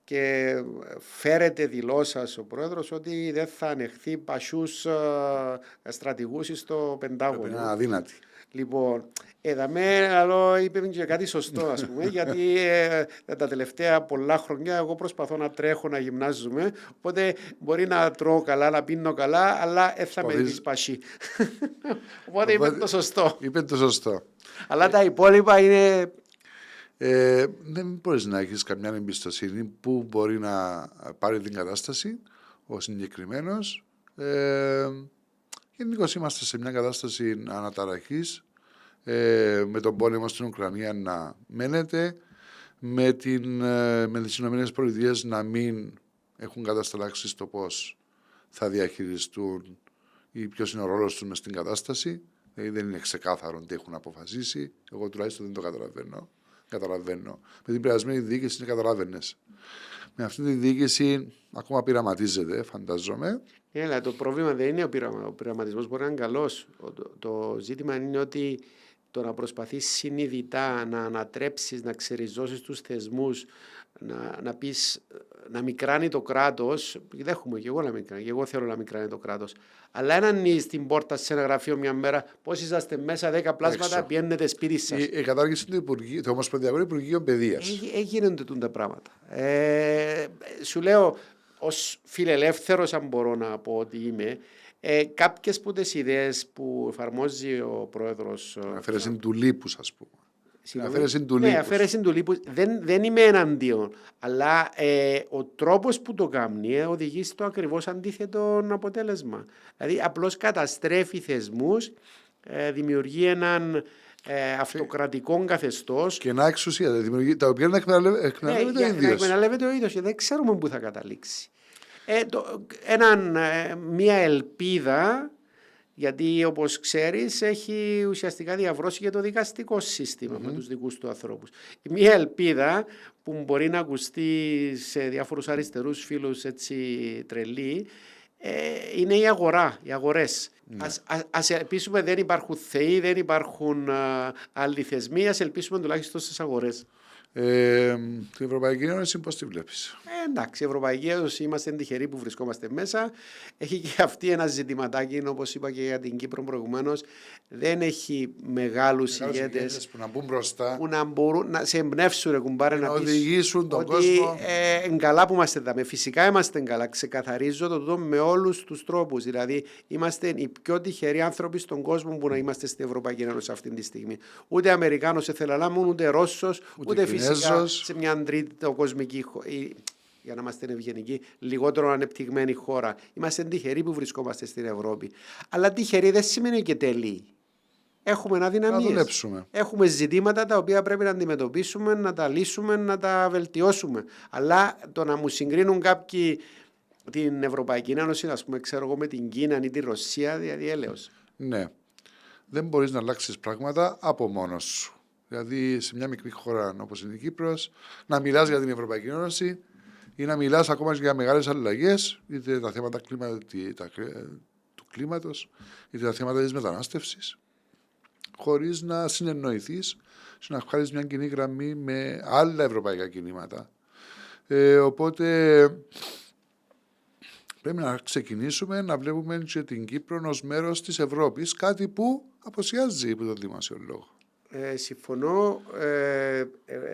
και φέρεται δηλώσας ο πρόεδρος ότι δεν θα ανεχθεί πασιούς στρατηγούς στο Πεντάγωνο. Είναι αδύνατη. Λοιπόν, αλλά είπε και κάτι σωστό, ας πούμε, γιατί τα τελευταία πολλά χρόνια εγώ προσπαθώ να τρέχω, να γυμνάζομαι, οπότε μπορεί να τρώω καλά, να πίνω καλά, αλλά δεν θα με δεις πασί. Οπότε είπε το σωστό. Είπε το σωστό. Αλλά τα υπόλοιπα είναι... Δεν μπορείς να έχεις καμιά εμπιστοσύνη που μπορεί να πάρει την κατάσταση ο συγκεκριμένος. Γενικώς είμαστε σε μια κατάσταση αναταραχής, με τον πόλεμο στην Ουκρανία να μένεται, με τις Ηνωμένες Πολιτείες να μην έχουν κατασταλάξει στο πώς θα διαχειριστούν ή ποιος είναι ο ρόλος τους μες στην κατάσταση. Δηλαδή δεν είναι ξεκάθαρο τι έχουν αποφασίσει. Εγώ τουλάχιστον δεν το καταλαβαίνω. Καταλαβαίνω. Με την περασμένη διοίκηση δεν καταλάβαινες. Με αυτή τη διοίκηση ακόμα πειραματίζεται, φαντάζομαι. Αλλά το πρόβλημα δεν είναι ο πειραματισμός, μπορεί να είναι καλός. Το ζήτημα είναι ότι το να προσπαθείς συνειδητά να ανατρέψεις, να ξεριζώσεις τους θεσμούς, να πεις να μικράνει το κράτος, δέχομαι και εγώ να μικράνει, και εγώ θέλω να μικράνει το κράτος, αλλά έναν ανοίγεις την πόρτα σε ένα γραφείο μια μέρα, πώς είσαστε μέσα 10 πλάσματα, πιένετε σπίτι σας. Η κατάργηση του Ομοσπονδιακού Υπουργείου Παιδείας. Γίνονται τα πράγματα. Σου λέω, ως φιλελεύθερος, αν μπορώ να πω ότι είμαι, κάποιες από τις ιδέες που εφαρμόζει ο πρόεδρος. Αφαίρεση του λίπους, ας πούμε. Ναι, αφαίρεση του λίπους. Δεν είμαι εναντίον. Αλλά ο τρόπος που το κάνει οδηγεί στο ακριβώς αντίθετο αποτέλεσμα. Δηλαδή, απλώς καταστρέφει θεσμούς, δημιουργεί έναν αυτοκρατικό καθεστώς. Κενά εξουσία, τα οποία να εκμεταλλεύεται ο ίδιος. Να εκμεταλλεύεται ο ίδιος και δεν ξέρουμε πού θα καταλήξει. Μια ελπίδα, γιατί όπως ξέρεις έχει ουσιαστικά διαβρώσει και το δικαστικό σύστημα με τους δικούς του ανθρώπους. Μια ελπίδα που μπορεί να ακουστεί σε διάφορους αριστερούς φίλους έτσι τρελή, είναι η αγορά, οι αγορές. Ναι. Ας ελπίσουμε δεν υπάρχουν θεοί, δεν υπάρχουν άλλοι θεσμοί, ας ελπίσουμε τουλάχιστον στις αγορές. Την Ευρωπαϊκή Ένωση πώς τη βλέπεις? Εντάξει, η Ευρωπαϊκή Ένωση είμαστε τυχεροί που βρισκόμαστε μέσα. Έχει και αυτή ένα ζητηματάκι, όπως είπα και για την Κύπρο προηγουμένως. Δεν έχει μεγάλους ηγέτες που να μπουν μπροστά, που να μπορούν να σε εμπνεύσουν, να οδηγήσουν τον ότι κόσμο. Καλά που είμαστε εδώ. Φυσικά είμαστε καλά. Ξεκαθαρίζω το τούτο με όλους τους τρόπους. Δηλαδή, είμαστε οι πιο τυχεροί άνθρωποι στον κόσμο που να είμαστε στην Ευρωπαϊκή Ένωση αυτή τη στιγμή. Ούτε Αμερικάνος σε θελαλάμουν, ούτε Ρώσος, ούτε φυσικά σε μια τριτοκοσμική χώρα. Για να είμαστε ευγενικοί, λιγότερο ανεπτυγμένη χώρα. Είμαστε τυχεροί που βρισκόμαστε στην Ευρώπη. Αλλά τυχεροί δεν σημαίνει και τέλειοι. Έχουμε αδυναμίες. Έχουμε ζητήματα τα οποία πρέπει να αντιμετωπίσουμε, να τα λύσουμε, να τα βελτιώσουμε. Αλλά το να μου συγκρίνουν κάποιοι την Ευρωπαϊκή Ένωση, ας πούμε, ξέρω εγώ, με την Κίνα ή τη Ρωσία, δηλαδή έλεος. Ναι. Δεν μπορείς να αλλάξεις πράγματα από μόνος σου. Δηλαδή, σε μια μικρή χώρα όπως είναι η Κύπρος, να μιλάς για την Ευρωπαϊκή Ένωση ή να μιλάς ακόμα και για μεγάλες αλλαγές, είτε τα θέματα του κλίματος, είτε τα θέματα της μετανάστευσης, χωρίς να συνεννοηθείς, να βγάλεις μια κοινή γραμμή με άλλα ευρωπαϊκά κινήματα. Οπότε πρέπει να ξεκινήσουμε να βλέπουμε και την Κύπρο ως μέρος της Ευρώπης, κάτι που αποσιάζει από τον δημόσιο λόγο. Συμφωνώ.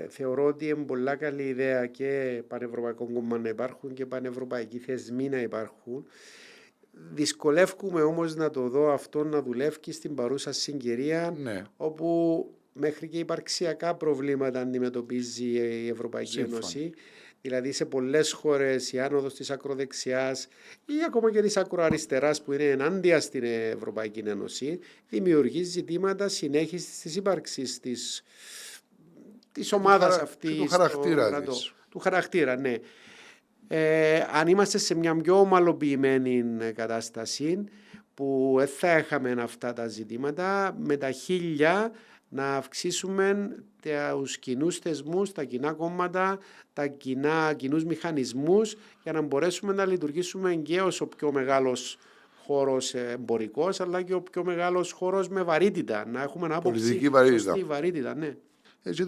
Θεωρώ ότι είναι πολλά καλή ιδέα και πανευρωπαϊκό κόμμα να υπάρχουν και πανευρωπαϊκοί θεσμοί να υπάρχουν. Δυσκολεύομαι όμως να το δω αυτό να δουλεύει στην παρούσα συγκυρία, ναι, όπου μέχρι και υπαρξιακά προβλήματα αντιμετωπίζει η Ευρωπαϊκή Ένωση. Δηλαδή σε πολλές χώρες η άνοδος της ακροδεξιάς ή ακόμα και της ακροαριστεράς που είναι ενάντια στην Ευρωπαϊκή Ένωση δημιουργεί ζητήματα συνέχισης της ύπαρξης της ομάδας αυτής. Του χαρακτήρα, ναι. Αν είμαστε σε μια πιο ομαλοποιημένη κατάσταση που δεν θα είχαμε αυτά τα ζητήματα, με τα χίλια να αυξήσουμε τους κοινούς θεσμούς, τα κοινά κόμματα, κοινούς μηχανισμούς για να μπορέσουμε να λειτουργήσουμε και ως ο πιο μεγάλος χώρος εμπορικός, αλλά και ο πιο μεγάλος χώρος με βαρύτητα. Να έχουμε ένα άποψη σωστή βαρύτητα, ναι. Έτσι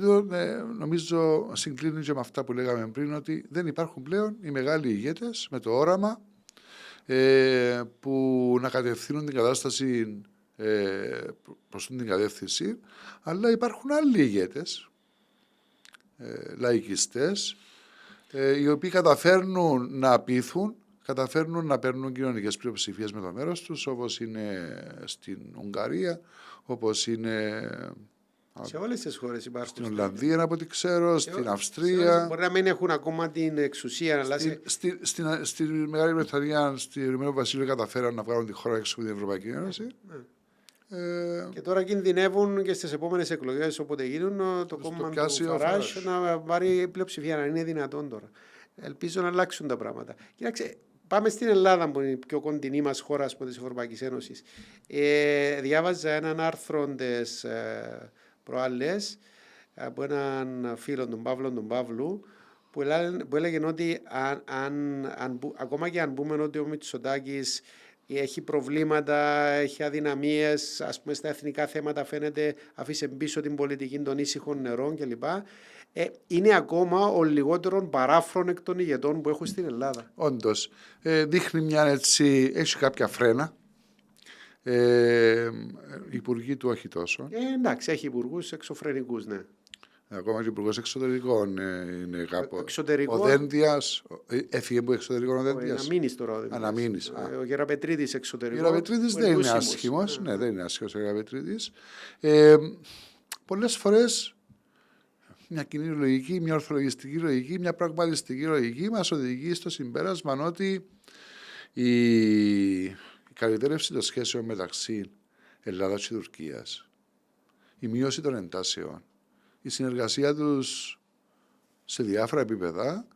νομίζω συγκλίνει και με αυτά που λέγαμε πριν, ότι δεν υπάρχουν πλέον οι μεγάλοι ηγέτες με το όραμα που να κατευθύνουν την κατάσταση προς την κατεύθυνση, αλλά υπάρχουν άλλοι ηγέτες, λαϊκιστές, οι οποίοι καταφέρνουν να πείθουν, καταφέρνουν να παίρνουν κοινωνικές πλειοψηφίες με το μέρος τους, όπως είναι στην Ουγγαρία, όπως είναι σε όλες τις χώρες υπάρχουν. Στην Ολλανδία, από ό,τι ξέρω, στην Αυστρία. Μπορεί να μην έχουν ακόμα την εξουσία, αλλά στη Μεγάλη Βρετανία, στη Ηνωμένο Βασίλειο, καταφέραν να βγάλουν τη χώρα έξω από την Ευρωπαϊκή Ένωση. Και τώρα κινδυνεύουν και στις επόμενες εκλογές, όποτε γίνουν, το κόμμα του Φαράζ να πάρει πλειοψηφία, να είναι δυνατόν τώρα. Ελπίζω να αλλάξουν τα πράγματα. Κοιτάξτε, πάμε στην Ελλάδα, που είναι η πιο κοντινή μας χώρα από της Ευρωπαϊκής Ένωσης. Διάβαζα έναν άρθρο της προάλλες από έναν φίλο τον Παύλο τον Παύλου που έλεγε ότι ακόμα και αν πούμε ότι ο Μητσοτάκης έχει προβλήματα, έχει αδυναμίες, ας πούμε στα εθνικά θέματα φαίνεται αφήσε πίσω την πολιτική των ήσυχων νερών κλπ. Είναι ακόμα ο λιγότερον παράφρον εκ των ηγετών που έχουν στην Ελλάδα. Όντως, δείχνει μια έτσι, έχει κάποια φρένα. Οι υπουργοί του όχι τόσο. Εντάξει, έχει υπουργούς εξωφρενικούς, ναι. Ακόμα και υπουργός εξωτερικών είναι κάπου. Εξωτερικό. Ο Δένδιας, έφυγε που εξωτερικό ο Δένδιας. Να μείνεις τώρα. Να μείνεις. Ο Γεραπετρίδης εξωτερικό. Ο Γεραπετρίδης δεν είναι άσχημος. Ναι, δεν είναι άσχημος ο Γεραπετρίδης. Πολλές φορές μια κοινή λογική, μια ορθολογιστική λογική, μια πραγματιστική λογική μας οδηγεί στο συμπέρασμα ότι η καλυτέρευση των σχέσεων μεταξύ Ελλάδας και Τουρκίας, η μείωση των εντάσεων, η συνεργασία τους σε διάφορα επίπεδα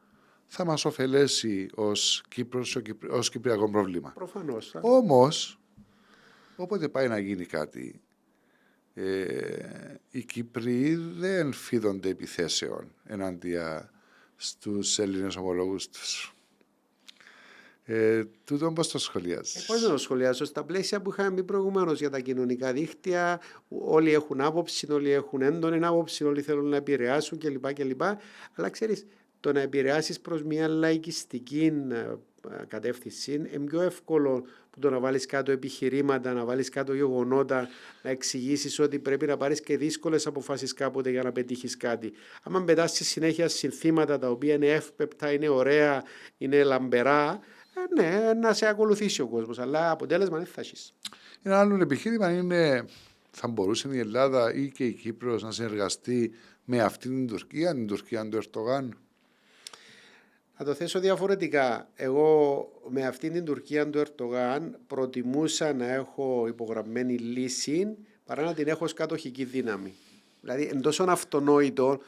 θα μας ωφελέσει ως Κύπρος, ως κυπριακό πρόβλημα. Προφανώς. Όμως, όποτε πάει να γίνει κάτι, οι Κύπροι δεν φίδονται επιθέσεων ενάντια στους Έλληνες ομολόγους τους. Τούτο πώς το σχολιάζεις? Πώς να το σχολιάσω? Στα πλαίσια που είχαμε πει προηγουμένως για τα κοινωνικά δίκτυα, όλοι έχουν άποψη, όλοι έχουν έντονη άποψη, όλοι θέλουν να επηρεάσουν κλπ. Αλλά ξέρεις, το να επηρεάσεις προς μια λαϊκιστική κατεύθυνση είναι πιο εύκολο που το να βάλεις κάτω επιχειρήματα, να βάλεις κάτω γεγονότα, να εξηγήσεις ότι πρέπει να πάρεις και δύσκολες αποφάσεις κάποτε για να πετύχεις κάτι. Άμα πετάς στη συνέχεια συνθήματα τα οποία είναι εύπεπτα, είναι ωραία, είναι λαμπερά, ναι, να σε ακολουθήσει ο κόσμος, αλλά αποτέλεσμα δεν θα έχεις. Ένα άλλο επιχείρημα είναι, θα μπορούσε η Ελλάδα ή και η Κύπρος να συνεργαστεί με αυτήν την Τουρκία του Ερντογάν? Να το θέσω διαφορετικά. Εγώ με αυτήν την Τουρκία του Ερντογάν προτιμούσα να έχω υπογραμμένη λύση παρά να την έχω ως κατοχική δύναμη. Δηλαδή, εντός αυτονόητο,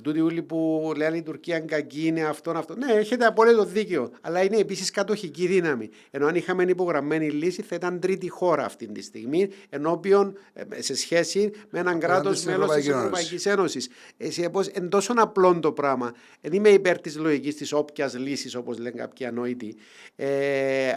τούτοι όλοι που λένε η Τουρκία είναι κακή, είναι αυτό. Ναι, έχετε απόλυτο δίκαιο, αλλά είναι επίσης κατοχική δύναμη. Ενώ αν είχαμε υπογραμμένη λύση, θα ήταν τρίτη χώρα αυτή τη στιγμή, ενώπιον σε σχέση με έναν κράτος μέλος της Ευρωπαϊκής Ένωσης. Συνεπώς, εντός απλό το πράγμα. Δεν είμαι υπέρ της λογικής της όποιας λύσης, όπως λένε κάποιοι ανόητοι.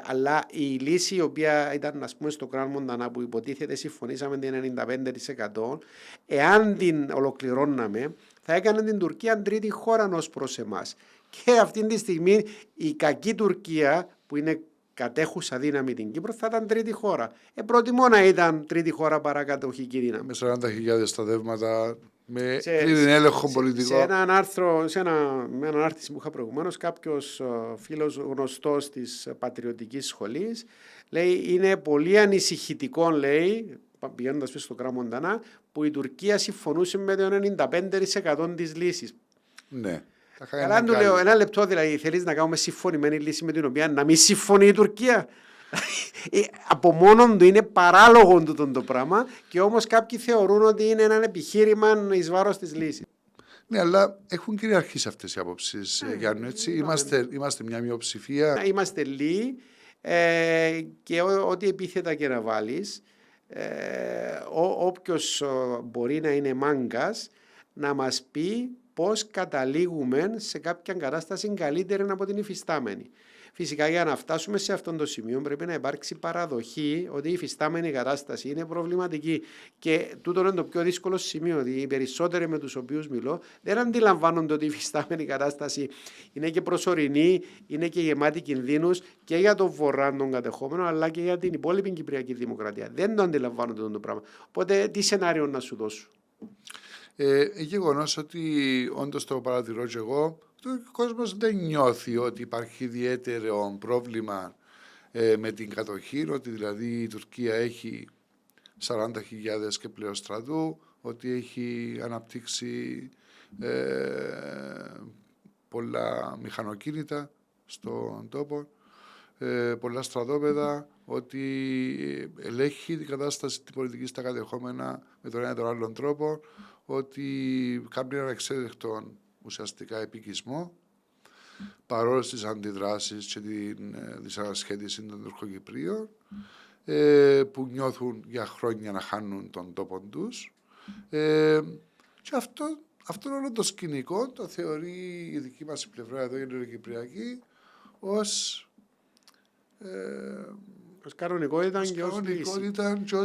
Αλλά η λύση, η οποία ήταν, ας πούμε, στο Κραν Μοντανά, που υποτίθεται συμφωνήσαμε την 95%, εάν την ολοκληρώναμε, θα έκανε την Τουρκία τρίτη χώρα ως προς εμάς. Και αυτή τη στιγμή η κακή Τουρκία, που είναι κατέχουσα δύναμη την Κύπρο, θα ήταν τρίτη χώρα. Προτιμώ να ήταν τρίτη χώρα παρά κατοχική δύναμη. Με 40.000 στρατεύματα, με πλήρη έλεγχο πολιτικό. Σε έναν άρθρο, με έναν άρθρο που είχα προηγουμένως, κάποιος φίλος γνωστός της πατριωτικής σχολής λέει, είναι πολύ ανησυχητικό, λέει, πηγαίνοντας πίσω στο Κραν Μοντανά, που η Τουρκία συμφωνούσε με το 95% της λύσης. Ναι. Καλά, αν του λέω ένα λεπτό, δηλαδή θέλεις να κάνουμε συμφωνημένη λύση με την οποία να μην συμφωνεί η Τουρκία? Από μόνον του είναι παράλογο το πράγμα, και όμως κάποιοι θεωρούν ότι είναι ένα επιχείρημα εις βάρος της λύσης. Ναι, αλλά έχουν κυριαρχήσει αυτές οι απόψεις, Γιάννη, έτσι. Είμαστε μια μειοψηφία. Είμαστε λίγοι, και ό,τι επίθετα και να βάλεις, όποιος μπορεί να είναι μάγκας να μας πει πώς καταλήγουμε σε κάποια κατάσταση καλύτερη από την υφιστάμενη. Φυσικά, για να φτάσουμε σε αυτόν το σημείο πρέπει να υπάρξει παραδοχή ότι η υφιστάμενη κατάσταση είναι προβληματική. Και τούτο είναι το πιο δύσκολο σημείο, ότι οι περισσότεροι με τους οποίους μιλώ δεν αντιλαμβάνονται ότι η υφιστάμενη κατάσταση είναι και προσωρινή, είναι και γεμάτη κινδύνους και για τον βορρά των κατεχόμενων, αλλά και για την υπόλοιπη Κυπριακή Δημοκρατία. Δεν το αντιλαμβάνονται το πράγμα. Οπότε, τι σενάριο να σου δώσω? Γεγονός ότι όντως το παρατηρώ και εγώ, ο κόσμος δεν νιώθει ότι υπάρχει ιδιαίτερο πρόβλημα με την κατοχή, ότι δηλαδή η Τουρκία έχει 40.000 και πλέον στρατού, ότι έχει αναπτύξει πολλά μηχανοκίνητα στον τόπο, πολλά στρατόπεδα, ότι ελέγχει την κατάσταση της πολιτικής στα κατεχόμενα με τον ένα ή τον άλλον τρόπο, ότι κάνει έναν εξέλικτο ουσιαστικά επικισμό, παρόλο στις αντιδράσεις και την δυσανασχέτιση των Τουρκοκυπρίων, που νιώθουν για χρόνια να χάνουν τον τόπο τους, Και αυτό όλο το σκηνικό το θεωρεί η δική μας πλευρά εδώ, η Ελληνοκυπριακή, ως κανονικότητα ως και ως λύση. κανονικότητα και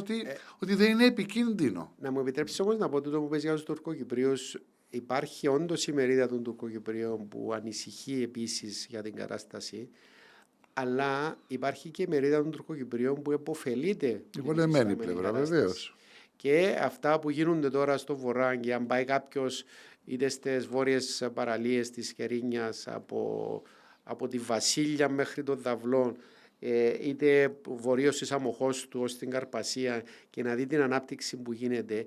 ότι δεν είναι επικίνδυνο. Να μου επιτρέψει όμως να πω τούτο που πες για τους Τουρκοκυπρίους. Υπάρχει όντως η μερίδα των Τουρκοκυπρίων που ανησυχεί επίσης για την κατάσταση, αλλά υπάρχει και η μερίδα των Τουρκοκυπρίων που επωφελείται. Η βολεμένη πλευρά, βεβαίως. Και αυτά που γίνονται τώρα στο Βορρά, και αν πάει κάποιος είτε στις βόρειες παραλίες της Χερίνιας από τη Βασίλεια μέχρι τον Δαυλόν, είτε βορείως της Αμοχώστου ως την Καρπασία, και να δει την ανάπτυξη που γίνεται,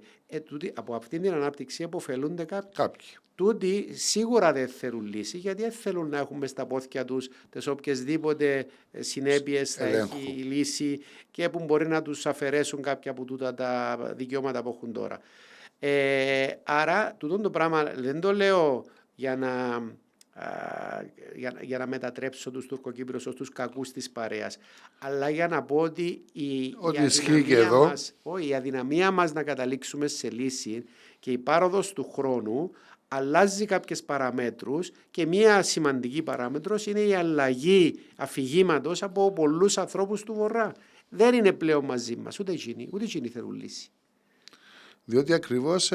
από αυτήν την ανάπτυξη επωφελούνται κάποιοι. Τούτοι σίγουρα δεν θέλουν λύση, γιατί δεν θέλουν να έχουμε στα πόθηκια τους τις οποιασδήποτε συνέπειες θα έχει η λύση και που μπορεί να τους αφαιρέσουν κάποια από τούτα τα δικαιώματα που έχουν τώρα. Άρα, τούτο το πράγμα δεν το λέω για να μετατρέψω τους Τουρκοκύπριους ως τους κακούς της παρέας, αλλά για να πω ότι η αδυναμία μας να καταλήξουμε σε λύση και η πάροδος του χρόνου αλλάζει κάποιες παραμέτρους, και μία σημαντική παράμετρος είναι η αλλαγή αφηγήματος από πολλούς ανθρώπους του Βορρά. Δεν είναι πλέον μαζί μας ούτε εκείνοι θέλουν λύση. Διότι ακριβώς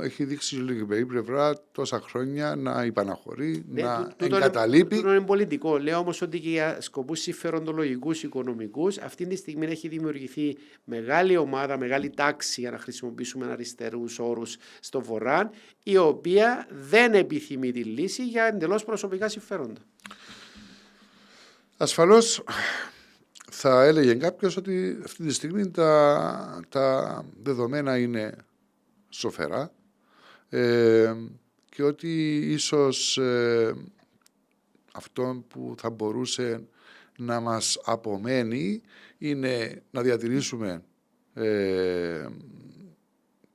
έχει δείξει η ελληνική πλευρά τόσα χρόνια να υπαναχωρεί, να εγκαταλείπει. Αυτό είναι πολιτικό. Λέω όμως ότι και για σκοπούς συμφεροντολογικούς, οικονομικούς, αυτή τη στιγμή έχει δημιουργηθεί μεγάλη ομάδα, μεγάλη τάξη, για να χρησιμοποιήσουμε αριστερούς όρους, στο Βορρά, η οποία δεν επιθυμεί τη λύση για εντελώς προσωπικά συμφέροντα. Ασφαλώς θα έλεγε κάποιος ότι αυτή τη στιγμή τα δεδομένα είναι σοφερά, και ότι ίσως αυτό που θα μπορούσε να μας απομένει είναι να διατηρήσουμε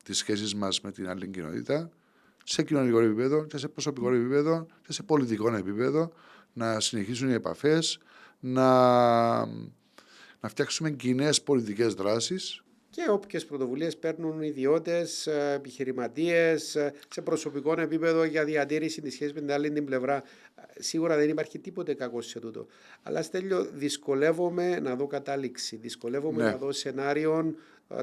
τις σχέσεις μας με την άλλη κοινότητα σε κοινωνικό επίπεδο και σε προσωπικό επίπεδο και σε πολιτικό επίπεδο, να συνεχίσουν οι επαφές, να φτιάξουμε κοινές πολιτικές δράσεις. Και όποιες πρωτοβουλίες παίρνουν ιδιώτες, επιχειρηματίες, σε προσωπικό επίπεδο για διατήρηση της σχέσης με την άλλη την πλευρά. Σίγουρα δεν υπάρχει τίποτε κακό σε τούτο. Αλλά Στέλιο, δυσκολεύομαι να δω κατάληξη. Δυσκολεύομαι να δω σενάριο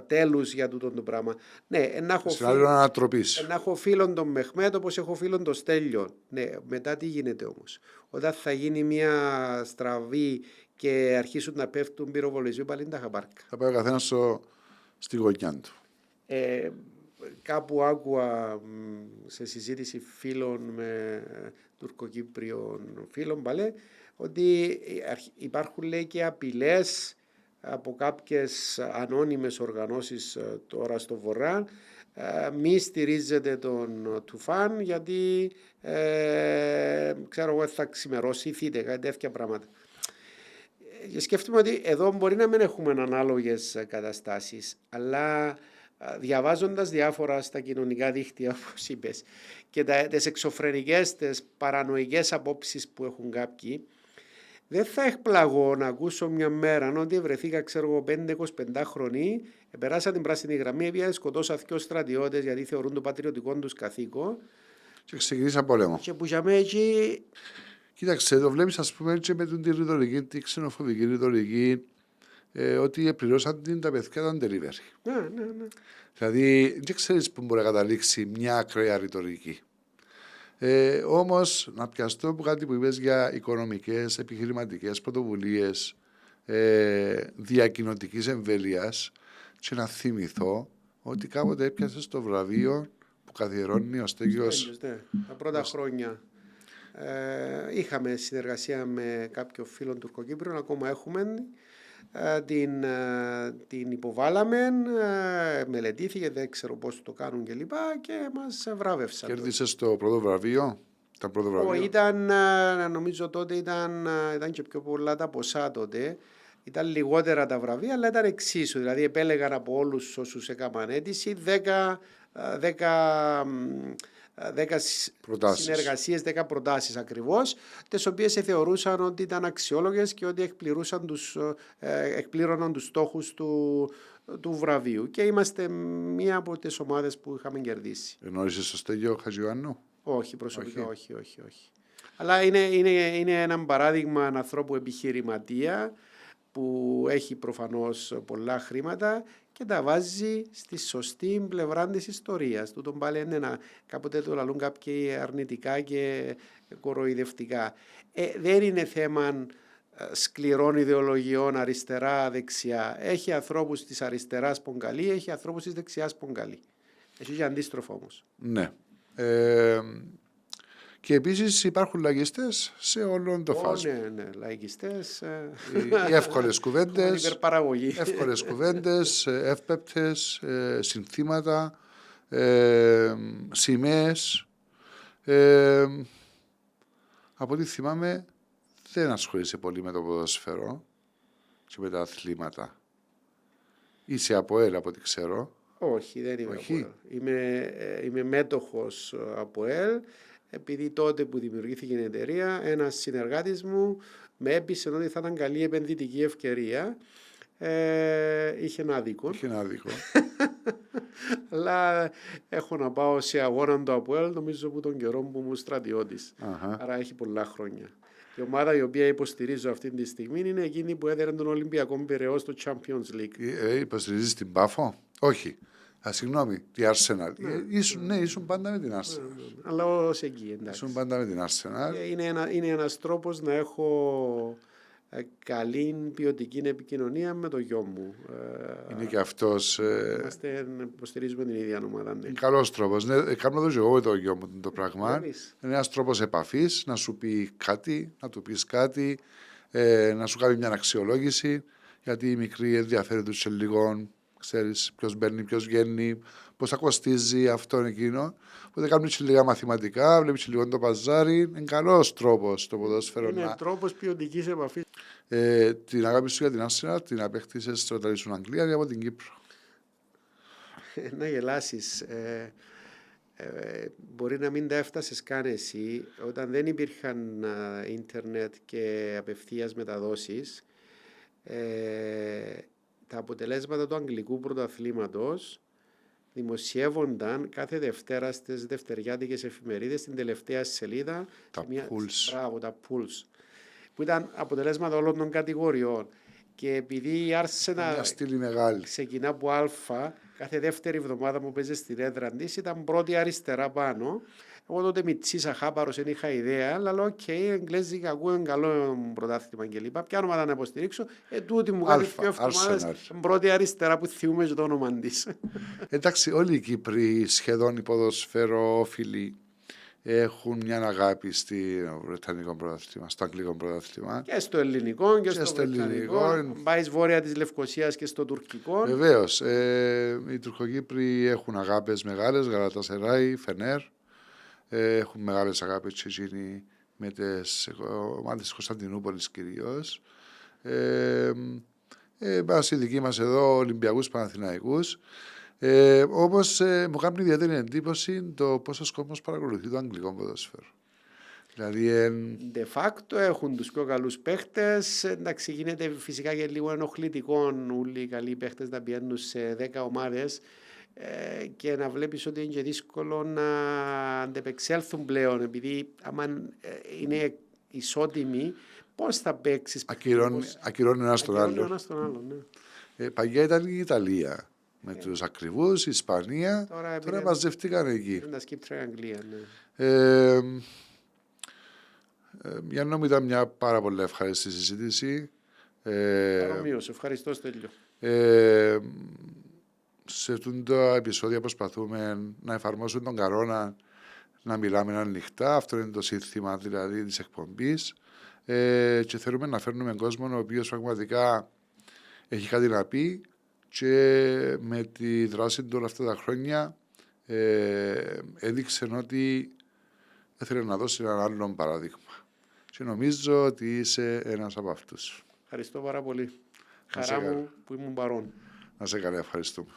τέλους για τούτο το πράγμα. Ναι, σενάριο ανατροπής. Να έχω φίλον τον Μεχμέτ όπως έχω φίλον τον Στέλιο. Ναι, μετά τι γίνεται όμως? Όταν θα γίνει μια στραβή και αρχίσουν να πέφτουν πυροβολισμοί, πάλι είναι τα χαπάρκα. Θα πάει ο καθένας στη γωνιά του. Κάπου άκουα σε συζήτηση φίλων με τουρκοκύπριων φίλων ότι υπάρχουν, λέει, και απειλές από κάποιες ανώνυμες οργανώσεις τώρα στο Βορρά, μη στηρίζετε τον Τουφάν γιατί ξέρω εγώ θα ξημερώσει η θήτε, κάτι τέτοια πράγματα. Και σκέφτομαι ότι εδώ μπορεί να μην έχουμε ανάλογες καταστάσεις, αλλά διαβάζοντας διάφορα στα κοινωνικά δίκτυα, όπως είπες, και τις εξωφρενικές, τις παρανοϊκές απόψεις που έχουν κάποιοι, δεν θα εκπλαγώ να ακούσω μια μέρα ότι βρεθήκα, ξέρω εγώ, 5-25 χρονοί, περάσα την πράσινη γραμμή, επειδή σκοτώσα 2 στρατιώτες γιατί θεωρούν το πατριωτικό τους καθήκον. Και ξεκινήσα πόλεμο. Και που για μένα εκεί. Κοίταξε, το βλέπεις, ας πούμε, έτσι με την ρητορική, τη ξενοφοβική ρητορική, ότι πληρώσαν την τα παιδιά των delivery. Ναι. Δηλαδή, δεν ξέρεις πού μπορεί να καταλήξει μια ακραία ρητορική. Όμως, να πιαστώ από κάτι που είπες για οικονομικές, επιχειρηματικές πρωτοβουλίες διακοινωτικής εμβέλειας, και να θυμηθώ ότι κάποτε έπιασε το βραβείο που καθιερώνει ο Στέγιος. Ναι, τα πρώτα χρόνια. Είχαμε συνεργασία με κάποιο φίλο Τουρκοκύπριων, ακόμα έχουμε. Την υποβάλαμε, μελετήθηκε, δεν ξέρω πώς το κάνουν κλπ. Και μας βράβευσαν. Κέρδισες το πρώτο βραβείο? Νομίζω τότε ήταν και πιο πολλά τα ποσά τότε. Ήταν λιγότερα τα βραβεία, αλλά ήταν εξίσου. Δηλαδή επέλεγαν από όλους όσους έκαναν αίτηση 10 10 Προτάσεις. συνεργασίες, 10 προτάσεις ακριβώς, τις οποίες θεωρούσαν ότι ήταν αξιόλογες και ότι εκπλήρωναν τους στόχους του βραβείου. Και είμαστε μία από τις ομάδες που είχαμε κερδίσει. Γνώρισες το Στέλιο Χατζιωάννου? Όχι, προσωπικά όχι. Αλλά είναι ένα παράδειγμα ανθρώπου επιχειρηματία που έχει προφανώς πολλά χρήματα και τα βάζει στη σωστή πλευρά της ιστορίας. Τούτον πάλι είναι κάποτε το λαλούν κάποιοι αρνητικά και κοροϊδευτικά. Δεν είναι θέμα σκληρών ιδεολογιών αριστερά-δεξιά. Έχει ανθρώπους της αριστεράς πονκαλί, έχει ανθρώπους της δεξιάς πονκαλί. Έχει και αντίστροφο όμως. Ναι. Και επίσης υπάρχουν λαϊκιστές σε όλο το φάσμα. Ναι, λαϊκιστές. Οι εύκολες κουβέντες, υπερπαραγωγή. εύπεπτες, συνθήματα, σημαίες. Από ό,τι θυμάμαι δεν ασχολείσαι πολύ με το ποδόσφαιρο και με τα αθλήματα. Είσαι από ΑΠΟΕΛ από ό,τι ξέρω. Όχι, δεν είμαι Όχι. από ΕΛ. Είμαι μέτοχος από ΕΛ, επειδή τότε που δημιουργήθηκε η εταιρεία, ένας συνεργάτης μου με έπεισε ότι θα ήταν καλή επενδυτική ευκαιρία. Είχε ένα άδικο. Αλλά έχω να πάω σε αγώνα του ΑΠΟΕΛ, νομίζω που τον καιρό που ήμουν στρατιώτης. Άρα έχει πολλά χρόνια. Η ομάδα η οποία υποστηρίζω αυτή τη στιγμή είναι εκείνη που έδερε τον Ολυμπιακό Πειραιώς στο Champions League. Υποστηρίζεις την Πάφο? Όχι. Συγγνώμη, τη Arsenal. Ήσουν πάντα με την Arsenal. Αλλά ως εκεί, εντάξει. Ήσουν πάντα με την Arsenal. Είναι ένας τρόπος να έχω καλή ποιοτική επικοινωνία με το γιο μου. Είναι και αυτός. Υποστηρίζουμε την ίδια ομάδα. Ναι. Καλός τρόπος. Ναι, κάνω το και εγώ με το γιο μου το πράγμα. Είναι ένας τρόπος επαφής, να σου πει κάτι, να του πεις κάτι, να σου κάνει μια αξιολόγηση. Γιατί οι μικροί ενδιαφέρονται τους σε λίγο. Ξέρεις ποιος μπαίνει, ποιος βγαίνει, πώς θα κοστίζει αυτό εκείνο. Οπότε κάνουν και λίγα μαθηματικά, βλέπεις λίγο το παζάρι. Είναι καλός τρόπος το ποδόσφαιρο. Είναι τρόπος ποιοτικής επαφής. Την αγάπη σου για την Arsenal την απέκτησες στο όταν ήσουν Αγγλία ή από την Κύπρο? Να γελάσεις. Μπορεί να μην τα έφτασες καν εσύ. Όταν δεν υπήρχαν ίντερνετ και απευθείας μεταδόσεις, τα αποτελέσματα του Αγγλικού Πρωταθλήματος δημοσιεύονταν κάθε Δευτέρα στις δευτεριάτικες εφημερίδες στην τελευταία σελίδα. Τα Pulse. Μπράβο, τα Pulse. Που ήταν αποτελέσματα όλων των κατηγοριών. Και επειδή η Arsenal ξεκινά από Α, κάθε δεύτερη εβδομάδα που παίζει στην έδρα της ήταν πρώτη αριστερά πάνω. Εγώ τότε μητσίσα χάπαρος, δεν είχα ιδέα, αλλά λέω: «ΟΚ, Εγγλέζικα ακούγαν καλό πρωτάθλημα κλπ. Ποια όνομα να υποστηρίξω?» Τούτη μου κάνει πιο εβδομάδες πρώτη αριστερά που θυμούμε και το όνομα της. Εντάξει, όλοι οι Κύπροι σχεδόν οι ποδοσφαιρόφιλοι έχουν μια αγάπη στο Βρετανικό πρωτάθλημα, στο Αγγλικό πρωτάθλημα. Και στο ελληνικό και στο βρετανικό. Πάει βόρεια της Λευκωσίας και στο τουρκικό. Βεβαίως. Οι Τουρκοκύπροι έχουν αγάπες μεγάλες, Γαλατασαράι, Φενέρ. Έχουν μεγάλες αγάπες και εκείνοι με τις ομάδες της Κωνσταντινούπολης κυρίως. Μας οι δικοί μας εδώ, Ολυμπιακούς Παναθηναϊκούς. Όμως μου κάνει ιδιαίτερη εντύπωση το πόσος κόσμος παρακολουθεί το αγγλικό ποδόσφαιρο. Δηλαδή, de facto έχουν τους πιο καλούς παίχτες. Εντάξει, γίνεται φυσικά και λίγο ενοχλητικό όλοι οι καλοί παίχτες να πηγαίνουν σε 10 ομάδες και να βλέπεις ότι είναι και δύσκολο να αντεπεξέλθουν πλέον, επειδή άμα είναι ισότιμοι, πώς θα παίξεις? Ακυρώνει ένας τον άλλον. Ναι. Παγιά ήταν η Ιταλία με τους ακριβούς, η Ισπανία, τώρα μαζευτήκαν εκεί. Είναι τα Σκύπτρα και Αγγλία, ναι. Γιάννο, ήταν μια πάρα πολύ ευχάριστη συζήτηση. Παρομοίως, ευχαριστώ Στέλιο. Σε αυτό το επεισόδιο προσπαθούμε να εφαρμόσουμε τον κανόνα να μιλάμε ανοιχτά. Αυτό είναι το σύνθημα δηλαδή της εκπομπής. Και θέλουμε να φέρνουμε κόσμο ο οποίος πραγματικά έχει κάτι να πει και με τη δράση του όλα αυτά τα χρόνια έδειξε ότι έθελε να δώσει έναν άλλο παράδειγμα. Και νομίζω ότι είσαι ένας από αυτούς. Ευχαριστώ πάρα πολύ. Χαρά μου που ήμουν παρόν. Να σε καλά, ευχαριστούμε.